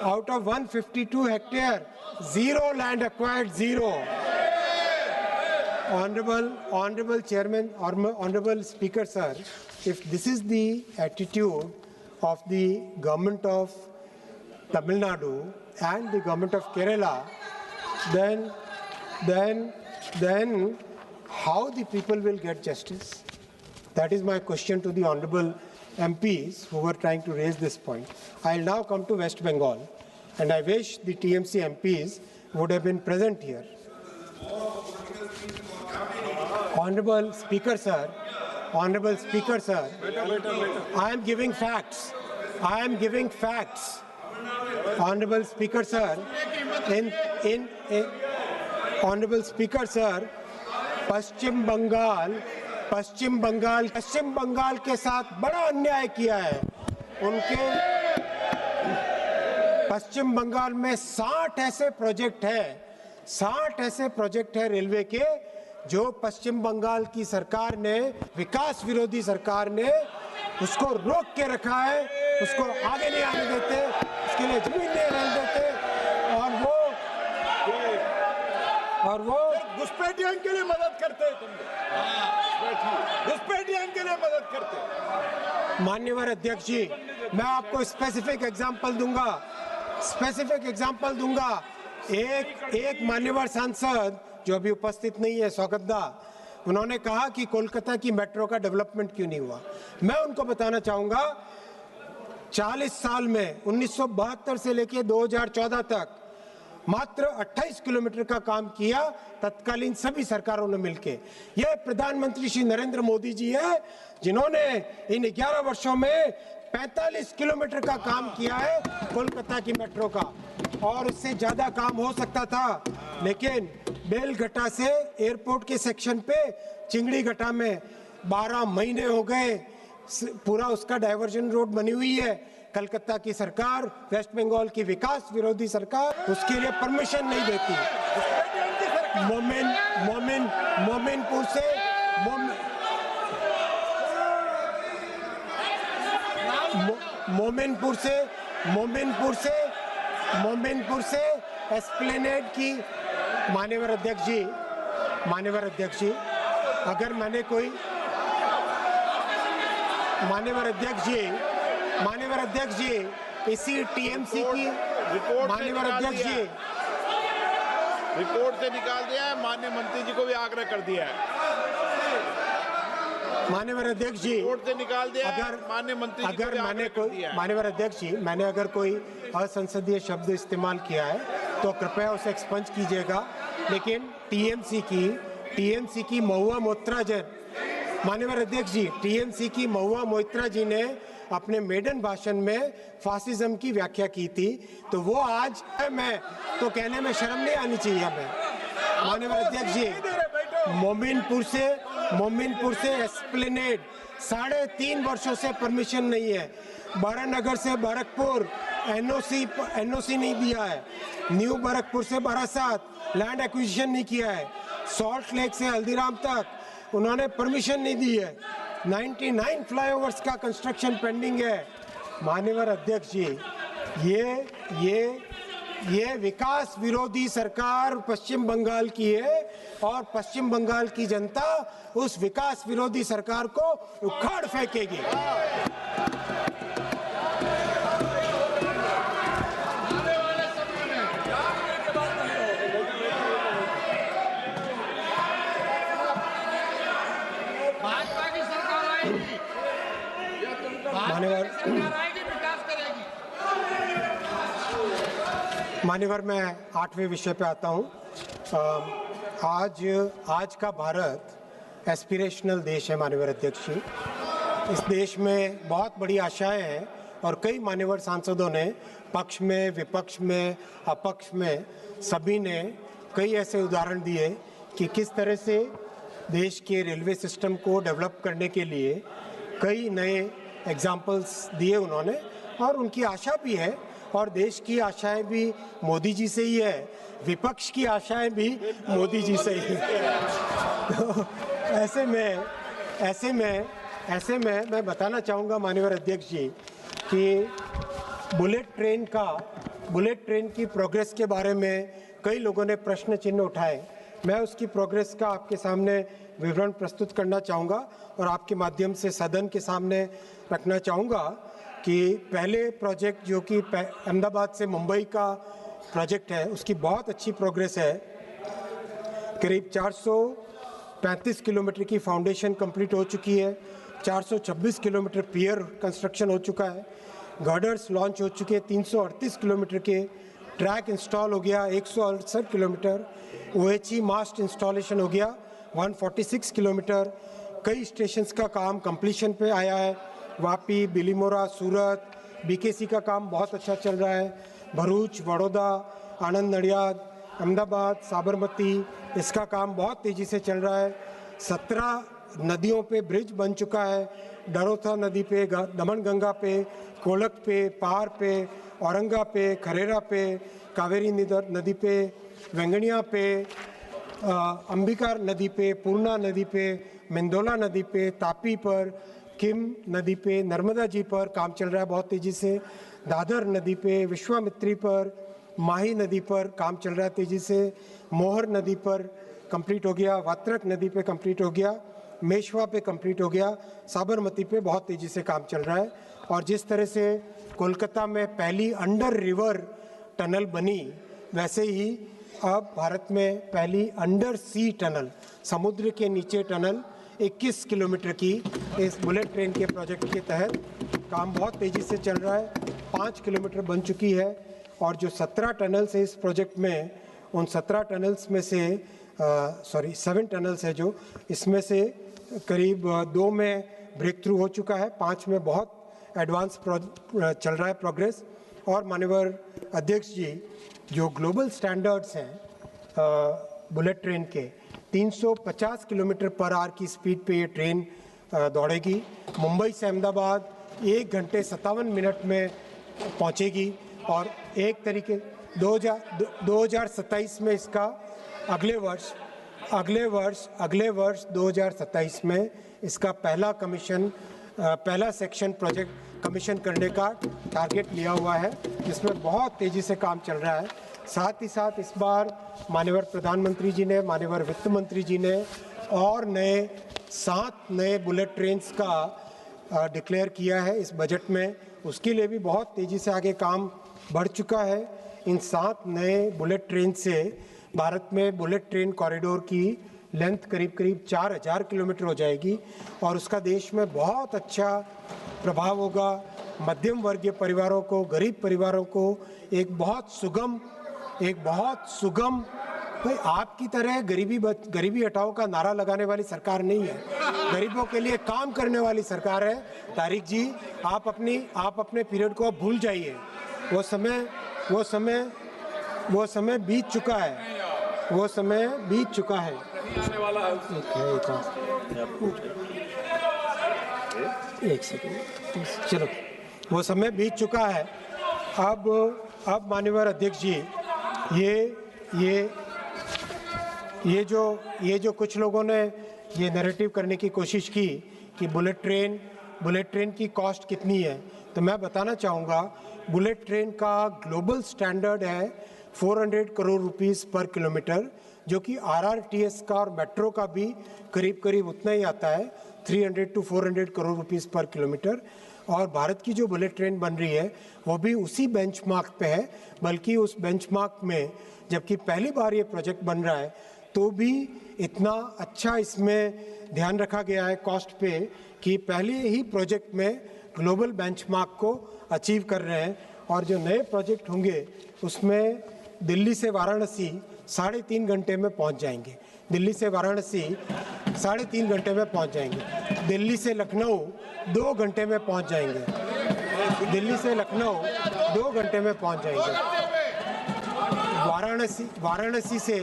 out of 152 hectare, 0 land acquired, 0. Honorable Chairman, Honorable Speaker, sir, if this is the attitude of the government of Tamil Nadu and the government of Kerala, then how the people will get justice? That is my question to the honorable MPs who were trying to raise this point. I'll now come to West Bengal, and I wish the TMC MPs would have been present here. Honorable Speaker, sir, I am giving facts. Honorable Speaker, sir, Honorable Speaker, sir, पश्चिम बंगाल के साथ बड़ा अन्याय किया है। उनके पश्चिम बंगाल में 60 ऐसे प्रोजेक्ट है रेलवे के, जो पश्चिम बंगाल की सरकार ने, विकास विरोधी सरकार ने उसको रोक के रखा है, उसको आगे नहीं आने देते, उसके लिए जमीन नहीं रहने देते, और वो घुसपैठियों के लिए मदद करते हैं तुम, घुसपैठियों के लिए मदद करते। माननीय अध्यक्ष जी, मैं आपको स्पेसिफिक एग्जांपल दूंगा। एक मान्यवर सांसद जो अभी उपस्थित नहीं है, सौगतदा, उन्होंने कहा कि कोलकाता की मेट्रो का डेवलपमेंट क्यों नहीं हुआ। मैं उनको बताना चाहूंगा, 40 साल में 1972 से लेकर 2014 तक मात्र 28 किलोमीटर का काम किया तत्कालीन सभी सरकारों ने मिलकर। यह प्रधानमंत्री श्री नरेंद्र मोदी जी है जिन्होंने इन 11 वर्षों में 45 किलोमीटर का काम किया है कोलकाता की मेट्रो का, और उससे ज्यादा काम हो सकता था, लेकिन बेलघट्टा से एयरपोर्ट के सेक्शन पे चिंगड़ी घट्टा में 12 महीने हो गए, पूरा उसका डाइवर्जन रोड बनी हुई है। कलकत्ता की सरकार, वेस्ट बंगाल की विकास विरोधी सरकार उसके लिए परमिशन नहीं देती। मोमिनपुर से एस्प्लेनेड की माननीय अध्यक्ष जी, अगर मैंने कोई माननीय अध्यक्ष जी इसी टीएमसी की रिपोर्ट से निकाल दिया है, माननीय मंत्री जी को भी आग्रह कर दिया है। माननीय अध्यक्ष जी, रिपोर्ट से निकाल दिया है, माननीय मंत्री जी को भी आग्रह कर दिया है। माननीय अध्यक्ष जी, मैंने अगर कोई असंसदीय शब्द इस्तेमाल किया है तो कृपया उसे एक्सपंज कीजिएगा, लेकिन टीएमसी की महुआ मोइत्रा जी, माननीय अध्यक्ष जी, टीएमसी की महुआ मोइत्रा जी ने अपने मेडन भाषण में फासिज्म की व्याख्या की थी, तो वो आज मैं तो कहने में शर्म नहीं आनी चाहिए हमें। माननीय अध्यक्ष जी, मोमिनपुर से एस्प्लेनेड 3.5 वर्षों से परमिशन नहीं है। बारानगर से बरकपुर एनओसी नहीं दिया है। न्यू बरकपुर से बारासात लैंड एक्विजिशन नहीं किया है। सॉल्ट लेक से हल्दीराम तक उन्होंने परमिशन नहीं दी है। 99 फ्लाईओवर्स का कंस्ट्रक्शन पेंडिंग है। माननीय अध्यक्ष जी, ये विकास विरोधी सरकार पश्चिम बंगाल की है, और पश्चिम बंगाल की जनता उस विकास विरोधी सरकार को उखाड़ फेंकेगी। मान्यवर, मैं 8वें विषय पे आता हूँ। आज का भारत एस्पिरेशनल देश है माननीय अध्यक्ष जी। इस देश में बहुत बड़ी आशाएं हैं और कई मान्यवर सांसदों ने पक्ष में, विपक्ष में, अपक्ष में सभी ने कई ऐसे उदाहरण दिए कि किस तरह से देश के रेलवे सिस्टम को डेवलप करने के लिए कई नए एग्जाम्पल्स दिए उन्होंने, और उनकी आशा भी है और देश की आशाएं भी मोदी जी से ही है, विपक्ष की आशाएं भी मोदी जी से ही है। तो ऐसे में मैं बताना चाहूँगा माननीय अध्यक्ष जी कि बुलेट ट्रेन की प्रोग्रेस के बारे में कई लोगों ने प्रश्न चिन्ह उठाए। मैं उसकी प्रोग्रेस का आपके सामने विवरण प्रस्तुत करना चाहूँगा और आपके माध्यम से सदन के सामने रखना चाहूँगा कि पहले प्रोजेक्ट जो कि अहमदाबाद से मुंबई का प्रोजेक्ट है, उसकी बहुत अच्छी प्रोग्रेस है। करीब 435 किलोमीटर की फाउंडेशन कंप्लीट हो चुकी है, 426 किलोमीटर पियर कंस्ट्रक्शन हो चुका है, गर्डर्स लॉन्च हो चुके हैं, 338 किलोमीटर के ट्रैक इंस्टॉल हो गया, 168 किलोमीटर OHE मास्ट इंस्टॉलेशन हो गया, 146 किलोमीटर। कई स्टेशंस का काम कंप्लीशन पे आया है, वापी, बिलीमोरा, सूरत, BKC का काम बहुत अच्छा चल रहा है, भरूच, वडोदरा, आनंद नडियाद, अहमदाबाद, साबरमती, इसका काम बहुत तेज़ी से चल रहा है। 17 नदियों पे ब्रिज बन चुका है, डरोथा नदी पे, दमन गंगा पे, कोलक पे, पार पे, औरंगा पे, खरेरा पे, कावेरी नदी पे, वेंगनिया पे, अंबिका नदी पे, पूर्णा नदी पे, मेंदोला नदी पे, तापी पर, किम नदी पे, नर्मदा जी पर काम चल रहा है बहुत तेज़ी से, दादर नदी पे, विश्वामित्री पर, माही नदी पर काम चल रहा है तेज़ी से, मोहर नदी पर कंप्लीट हो गया, वात्रक नदी पे कंप्लीट हो गया, मेशवा पे कंप्लीट हो गया, साबरमती पे बहुत तेज़ी से काम चल रहा है। और जिस तरह से कोलकाता में पहली अंडर रिवर टनल बनी, वैसे ही अब भारत में पहली अंडर सी टनल, समुद्र के नीचे टनल 21 किलोमीटर की इस बुलेट ट्रेन के प्रोजेक्ट के तहत काम बहुत तेज़ी से चल रहा है, 5 किलोमीटर बन चुकी है। और जो 17 टनल्स है इस प्रोजेक्ट में, उन 17 टनल्स में से 7 टनल्स है जो, इसमें से करीब 2 में ब्रेक थ्रू हो चुका है, 5 में बहुत एडवांस चल रहा है प्रोग्रेस। और माननीय अध्यक्ष जी, जो ग्लोबल स्टैंडर्ड्स हैं बुलेट ट्रेन के, 350 किलोमीटर पर आवर की स्पीड पे ये ट्रेन दौड़ेगी। मुंबई से अहमदाबाद 1 घंटे 57 मिनट में पहुंचेगी और एक तरीके 2027 में इसका अगले वर्ष 2027 में इसका पहला सेक्शन प्रोजेक्ट कमीशन करने का टारगेट लिया हुआ है, जिसमें बहुत तेज़ी से काम चल रहा है। साथ ही साथ इस बार माननीय प्रधानमंत्री जी ने, माननीय वित्त मंत्री जी ने और 7 नए बुलेट ट्रेन्स का डिक्लेयर किया है इस बजट में, उसके लिए भी बहुत तेज़ी से आगे काम बढ़ चुका है। इन 7 नए बुलेट ट्रेन से भारत में बुलेट ट्रेन कॉरिडोर की लेंथ करीब 4000 किलोमीटर हो जाएगी और उसका देश में बहुत अच्छा प्रभाव होगा। मध्यम वर्गीय परिवारों को, गरीब परिवारों को एक बहुत सुगम भाई, आपकी तरह गरीबी हटाओ का नारा लगाने वाली सरकार नहीं है, गरीबों के लिए काम करने वाली सरकार है। तारिक जी, आप अपने पीरियड को अब भूल जाइए, वो समय बीत चुका है, एक सेकंड, चलो, वो समय बीत चुका है। अब माननीय अध्यक्ष जी, ये जो कुछ लोगों ने ये नैरेटिव करने की कोशिश की कि बुलेट ट्रेन की कॉस्ट कितनी है, तो मैं बताना चाहूँगा बुलेट ट्रेन का ग्लोबल स्टैंडर्ड है 400 करोड़ रुपीस पर किलोमीटर, जो कि RRTS का और मेट्रो का भी करीब उतना ही आता है, 300 to 400 करोड़ रुपीस पर किलोमीटर। और भारत की जो बुलेट ट्रेन बन रही है वो भी उसी बेंचमार्क पे है, बल्कि उस बेंचमार्क में जबकि पहली बार ये प्रोजेक्ट बन रहा है तो भी इतना अच्छा इसमें ध्यान रखा गया है कॉस्ट पे कि पहले ही प्रोजेक्ट में ग्लोबल बेंचमार्क को अचीव कर रहे हैं। और जो नए प्रोजेक्ट होंगे उसमें दिल्ली से वाराणसी 3.5 घंटे में पहुंच जाएंगे। दिल्ली से वाराणसी 3.5 घंटे में पहुंच जाएंगे। दिल्ली से लखनऊ 2 घंटे में पहुंच जाएंगे। दिल्ली से लखनऊ 2 घंटे में पहुंच जाएंगे। वाराणसी से,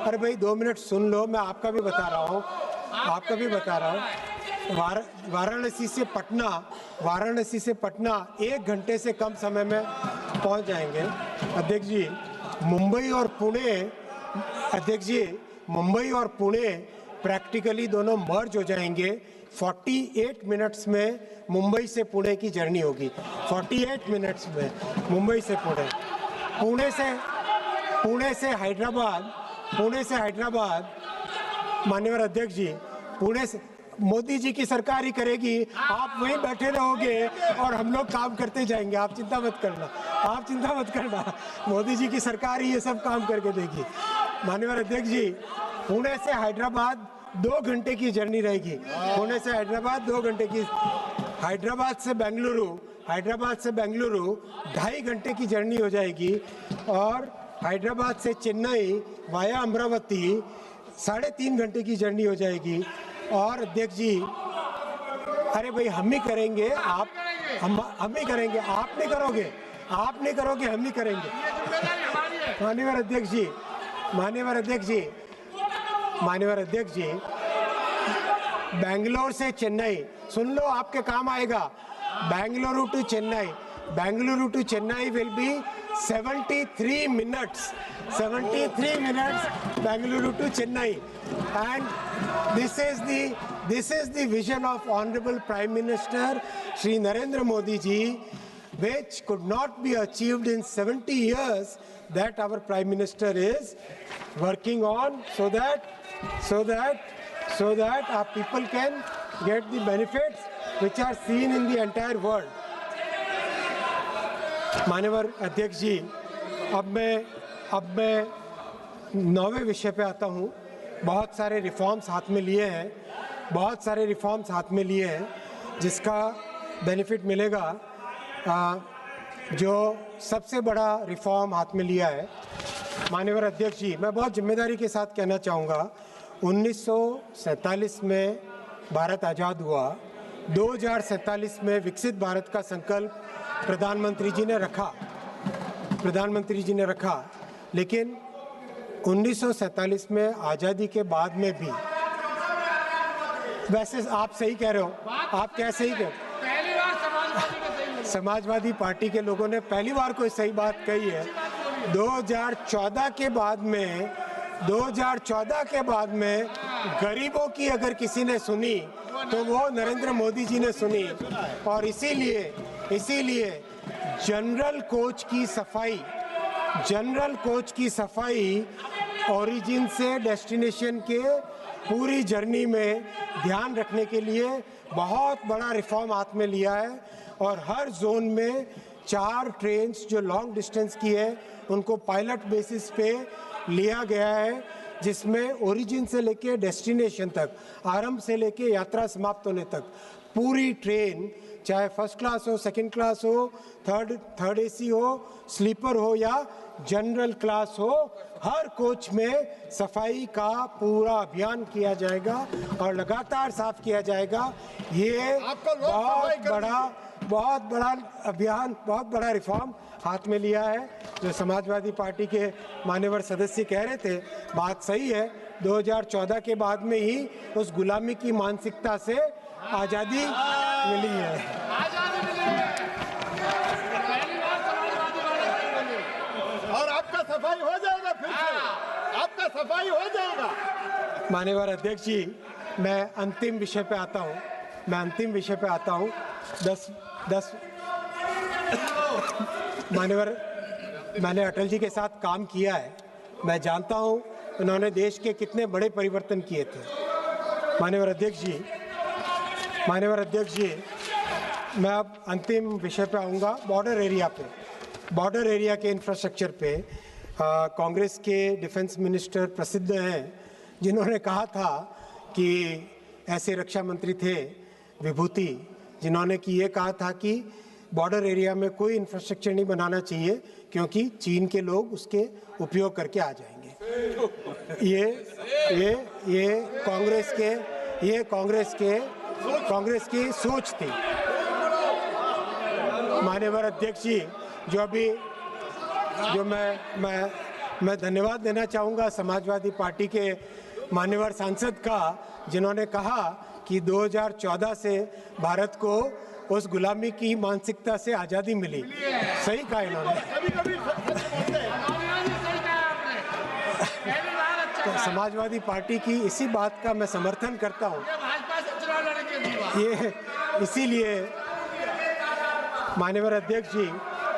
अरे भाई 2 मिनट सुन लो, मैं आपका भी बता रहा हूँ, आपका भी बता रहा हूँ। वाराणसी से पटना 1 घंटे से कम समय में पहुंच जाएंगे। अध्यक्ष जी, मुंबई और पुणे प्रैक्टिकली दोनों मर्ज हो जाएंगे। 48 मिनट्स में मुंबई से पुणे की जर्नी होगी। 48 मिनट्स में मुंबई से पुणे। पुणे से हैदराबाद, माननीय अध्यक्ष जी, पुणे से मोदी जी की सरकार ही करेगी, आप वहीं बैठे रहोगे और हम लोग काम करते जाएंगे। आप चिंता मत करना, मोदी जी की सरकार ही ये सब काम करके देगी। माननीय अध्यक्ष जी, पुणे से हैदराबाद 2 घंटे की जर्नी रहेगी। पुणे से हैदराबाद 2 घंटे की, हैदराबाद से बेंगलुरु 2.5 घंटे की जर्नी हो जाएगी। और हैदराबाद से चेन्नई वाया अमरावती 3.5 घंटे की जर्नी हो जाएगी। और अध्यक्ष जी, अरे भाई हम ही करेंगे, हम ही करेंगे, आप नहीं करोगे, हम ही करेंगे। माननीय अध्यक्ष जी, बेंगलोर से चेन्नई, सुन लो आपके काम आएगा। Bengaluru to Chennai will be 73 minutes Bengaluru to Chennai, and this is the vision of Honorable Prime Minister Shri Narendra Modi ji, which could not be achieved in 70 years, that our Prime Minister is working on, so that our people can get the benefits which are seen in the entire world. माननीय अध्यक्ष जी, अब मैं 9वें विषय पे आता हूँ। बहुत सारे रिफॉर्म्स हाथ में लिए हैं, जिसका बेनिफिट मिलेगा। जो सबसे बड़ा रिफॉर्म हाथ में लिया है, माननीय अध्यक्ष जी, मैं बहुत जिम्मेदारी के साथ कहना चाहूँगा, 1947 में भारत आज़ाद हुआ, 2047 में विकसित भारत का संकल्प प्रधानमंत्री जी ने रखा, लेकिन 1947 में आज़ादी के बाद में भी, वैसे आप सही कह रहे हो, आप क्या सही कह, पहली बार समाजवादी पार्टी के लोगों ने पहली बार कोई सही बात कही है। 2014 के बाद में गरीबों की अगर किसी ने सुनी तो वो नरेंद्र मोदी जी ने सुनी, और इसीलिए जनरल कोच की सफाई ओरिजिन से डेस्टिनेशन के पूरी जर्नी में ध्यान रखने के लिए बहुत बड़ा रिफॉर्म हाथ में लिया है। और हर जोन में 4 ट्रेन्स जो लॉन्ग डिस्टेंस की है उनको पायलट बेसिस पे लिया गया है, जिसमें ओरिजिन से लेके डेस्टिनेशन तक, आरंभ से लेके यात्रा समाप्त होने तक पूरी ट्रेन, चाहे फर्स्ट क्लास हो, सेकंड क्लास हो, थर्ड एसी हो, स्लीपर हो या जनरल क्लास हो, हर कोच में सफाई का पूरा अभियान किया जाएगा और लगातार साफ किया जाएगा। ये बहुत बड़ा अभियान, बहुत बड़ा रिफॉर्म हाथ में लिया है। जो समाजवादी पार्टी के मान्यवर सदस्य कह रहे थे, बात सही है, 2014 के बाद में ही उस गुलामी की मानसिकता से आज़ादी मिली है। और आपका सफाई हो जाएगा, फिर से आपका सफाई हो जाएगा। माननीय अध्यक्ष जी, मैं अंतिम विषय पे आता हूँ। 10 माननीय, मैंने अटल जी के साथ काम किया है, मैं जानता हूँ उन्होंने देश के कितने बड़े परिवर्तन किए थे। माननीय अध्यक्ष जी, मैं अब अंतिम विषय पे आऊँगा, बॉर्डर एरिया के इंफ्रास्ट्रक्चर पे। कांग्रेस के डिफेंस मिनिस्टर प्रसिद्ध हैं, जिन्होंने कहा था कि ऐसे रक्षा मंत्री थे विभूति, जिन्होंने कि ये कहा था कि बॉर्डर एरिया में कोई इंफ्रास्ट्रक्चर नहीं बनाना चाहिए, क्योंकि चीन के लोग उसके उपयोग करके आ जाएंगे। ये कांग्रेस की सोच थी। माननीय अध्यक्ष जी, जो मैं धन्यवाद देना चाहूँगा समाजवादी पार्टी के मान्यवर सांसद का, जिन्होंने कहा कि 2014 से भारत को उस गुलामी की मानसिकता से आज़ादी मिली। सही कहा इन्होंने। तो समाजवादी पार्टी की इसी बात का मैं समर्थन करता हूँ। ये इसीलिए माननीय अध्यक्ष जी,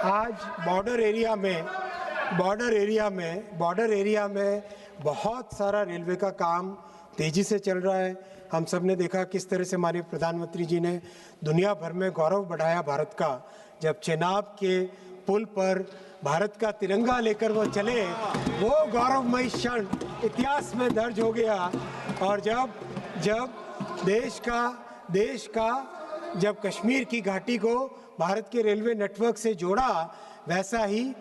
आज बॉर्डर एरिया में बहुत सारा रेलवे का काम तेजी से चल रहा है। हम सब ने देखा किस तरह से माननीय प्रधानमंत्री जी ने दुनिया भर में गौरव बढ़ाया भारत का, जब चेनाब के पुल पर भारत का तिरंगा लेकर वो चले, वो गौरवमयी क्षण इतिहास में दर्ज हो गया। और जब देश का जब कश्मीर की घाटी को भारत के रेलवे नेटवर्क से जोड़ा, वैसा ही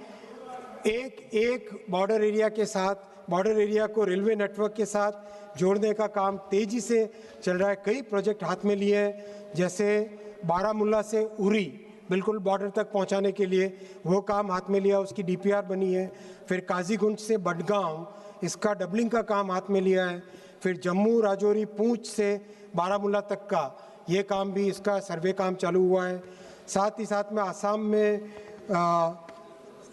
एक बॉर्डर एरिया को रेलवे नेटवर्क के साथ जोड़ने का काम तेजी से चल रहा है। कई प्रोजेक्ट हाथ में लिए हैं, जैसे बारामूला से उरी बिल्कुल बॉर्डर तक पहुंचाने के लिए वो काम हाथ में लिया, उसकी डीपीआर बनी है। फिर काजीगुंड से बडगांव, इसका डबलिंग का काम हाथ में लिया है। फिर जम्मू राजौरी पूंछ से बारामूला तक का ये काम भी, इसका सर्वे काम चालू हुआ है। साथ ही साथ में आसाम में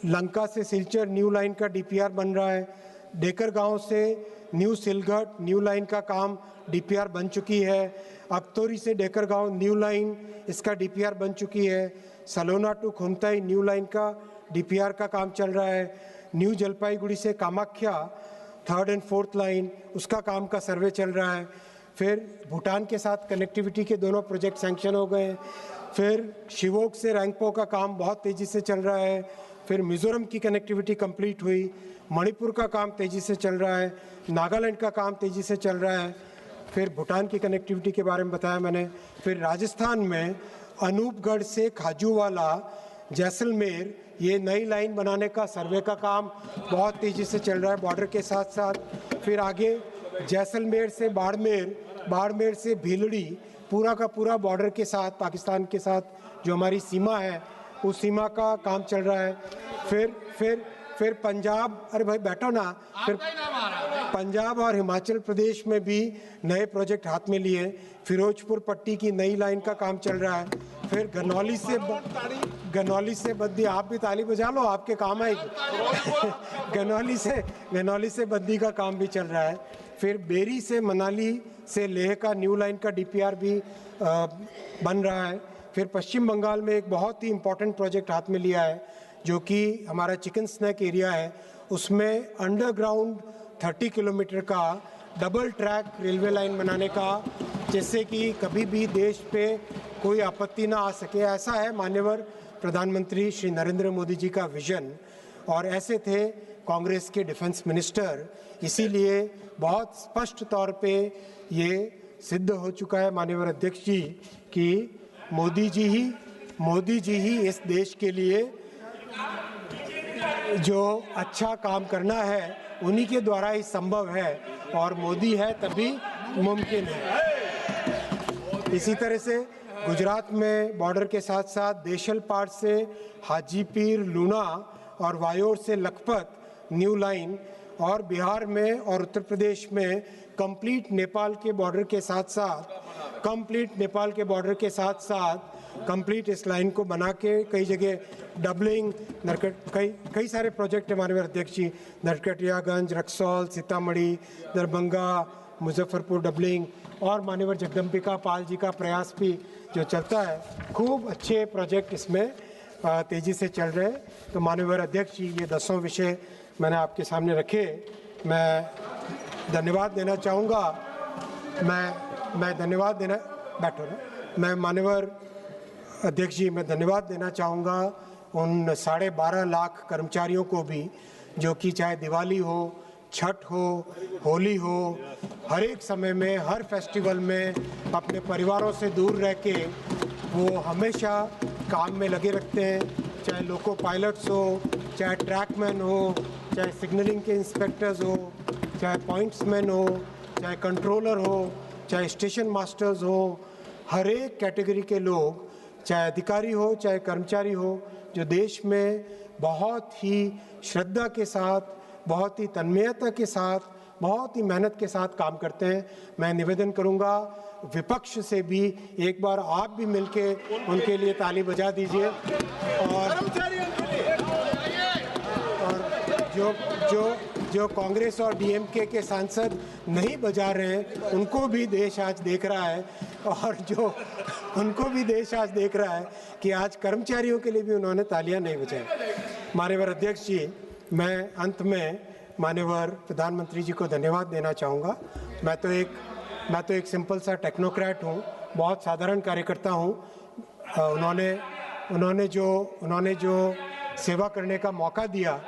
लंका से सिलचर न्यू लाइन का डीपीआर बन रहा है। डेकर गांव से न्यू सिलघट न्यू लाइन का काम डीपीआर बन चुकी है। अक्तौरी से डेकर गांव न्यू लाइन, इसका डीपीआर बन चुकी है। सलोना टू खुमताई न्यू लाइन का डीपीआर का काम चल रहा है। न्यू जलपाईगुड़ी से Kamakhya 3rd and 4th line, उसका काम का सर्वे चल रहा है। फिर भूटान के साथ कनेक्टिविटी के दोनों प्रोजेक्ट सैंक्शन हो गए। फिर शिवोक से रैंगपो का काम बहुत तेज़ी से चल रहा है। फिर मिज़ोरम की कनेक्टिविटी कंप्लीट हुई। मणिपुर का काम तेज़ी से चल रहा है। नागालैंड का काम तेज़ी से चल रहा है। फिर भूटान की कनेक्टिविटी के बारे में बताया मैंने। फिर राजस्थान में अनूपगढ़ से खाजूवाला जैसलमेर, ये नई लाइन बनाने का सर्वे का काम बहुत तेज़ी से चल रहा है बॉर्डर के साथ साथ। फिर आगे जैसलमेर से बाड़मेर से भीलड़ी, पूरा का पूरा बॉर्डर के साथ, पाकिस्तान के साथ जो हमारी सीमा है, उस सीमा का काम चल रहा है। फिर पंजाब, अरे भाई बैठो ना, फिर पंजाब और हिमाचल प्रदेश में भी नए प्रोजेक्ट हाथ में लिए। फिरोजपुर पट्टी की नई लाइन का काम चल रहा है। फिर गनौली से बद्दी, आप भी ताली बजा लो, आपके काम आएगी। गनौली से बद्दी का काम भी चल रहा है। फिर बेरी से मनाली से लेह का न्यू लाइन का डीपीआर भी बन रहा है। फिर पश्चिम बंगाल में एक बहुत ही इम्पोर्टेंट प्रोजेक्ट हाथ में लिया है, जो कि हमारा चिकन स्नैक एरिया है, उसमें अंडरग्राउंड 30 किलोमीटर का डबल ट्रैक रेलवे लाइन बनाने का, जिससे कि कभी भी देश पे कोई आपत्ति ना आ सके। ऐसा है माननीय प्रधानमंत्री श्री नरेंद्र मोदी जी का विजन, और ऐसे थे कांग्रेस के डिफेंस मिनिस्टर। इसीलिए बहुत स्पष्ट तौर पे ये सिद्ध हो चुका है माननीय अध्यक्ष जी कि मोदी जी ही इस देश के लिए जो अच्छा काम करना है, उन्हीं के द्वारा ही संभव है, और मोदी है तभी मुमकिन है। इसी तरह से गुजरात में बॉर्डर के साथ साथ देशलपाट से हाजीपीर लूना और वायोर से लखपत न्यू लाइन, और बिहार में और उत्तर प्रदेश में कंप्लीट नेपाल के बॉर्डर के साथ कंप्लीट इस लाइन को बना के कई जगह डबलिंग, कई सारे प्रोजेक्ट हमारे अध्यक्ष जी, नरकटियागंज, रक्सौल, सीतामढ़ी, दरभंगा, मुजफ्फरपुर डबलिंग, और माननीय जगदम्बिका पाल जी का प्रयास भी जो चलता है। खूब अच्छे प्रोजेक्ट इसमें तेज़ी से चल रहे हैं। तो माननीय अध्यक्ष जी, ये 10 विषय मैंने आपके सामने रखे। मैं धन्यवाद देना चाहूँगा। मैं धन्यवाद देना, बैठो ना, मैं माननीय अध्यक्ष जी, मैं धन्यवाद देना चाहूँगा उन 12.5 लाख कर्मचारियों को भी, जो कि चाहे दिवाली हो, छठ हो, होली हो, हर एक समय में, हर फेस्टिवल में अपने परिवारों से दूर रह के वो हमेशा काम में लगे रखते हैं। चाहे लोको पायलट्स हो, चाहे ट्रैकमैन हो, चाहे सिग्नलिंग के इंस्पेक्टर्स हो, चाहे पॉइंट्समैन हो, चाहे कंट्रोलर हो, चाहे स्टेशन मास्टर्स हो, हर एक कैटेगरी के लोग, चाहे अधिकारी हो चाहे कर्मचारी हो, जो देश में बहुत ही श्रद्धा के साथ, बहुत ही तन्मयता के साथ, बहुत ही मेहनत के साथ काम करते हैं। मैं निवेदन करूंगा विपक्ष से भी एक बार आप भी मिलके उनके लिए ताली बजा दीजिए। और जो कांग्रेस और डीएमके के सांसद नहीं बजा रहे हैं, उनको भी देश आज देख रहा है, और जो उनको भी देश आज देख रहा है कि आज कर्मचारियों के लिए भी उन्होंने तालियां नहीं बजाई। माननीय अध्यक्ष जी, मैं अंत में माननीय प्रधानमंत्री जी को धन्यवाद देना चाहूँगा। मैं तो एक सिंपल सा टेक्नोक्रेट हूँ, बहुत साधारण कार्यकर्ता हूँ। उन्होंने जो सेवा करने का मौका दिया,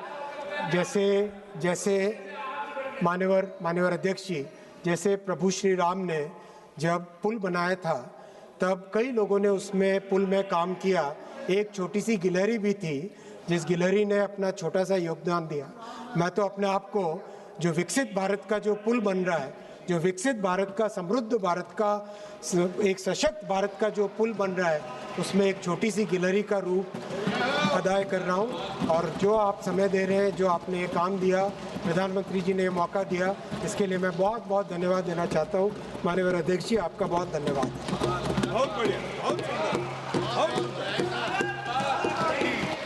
जैसे माननीय अध्यक्ष जी, जैसे प्रभु श्री राम ने जब पुल बनाया था तब कई लोगों ने उसमें पुल में काम किया। एक छोटी सी गिलहरी भी थी जिस गिलहरी ने अपना छोटा सा योगदान दिया। मैं तो अपने आप को जो विकसित भारत का जो पुल बन रहा है, जो विकसित भारत का, समृद्ध भारत का, एक सशक्त भारत का जो पुल बन रहा है, उसमें एक छोटी सी गिलहरी का रूप अदा कर रहा हूँ। और जो आप समय दे रहे हैं, जो आपने ये काम दिया, प्रधानमंत्री जी ने ये मौका दिया, इसके लिए मैं बहुत बहुत धन्यवाद देना चाहता हूँ। माननीय अध्यक्ष जी, आपका बहुत धन्यवाद। बहुत बढ़िया, बहुत सुंदर, बहुत सुंदर।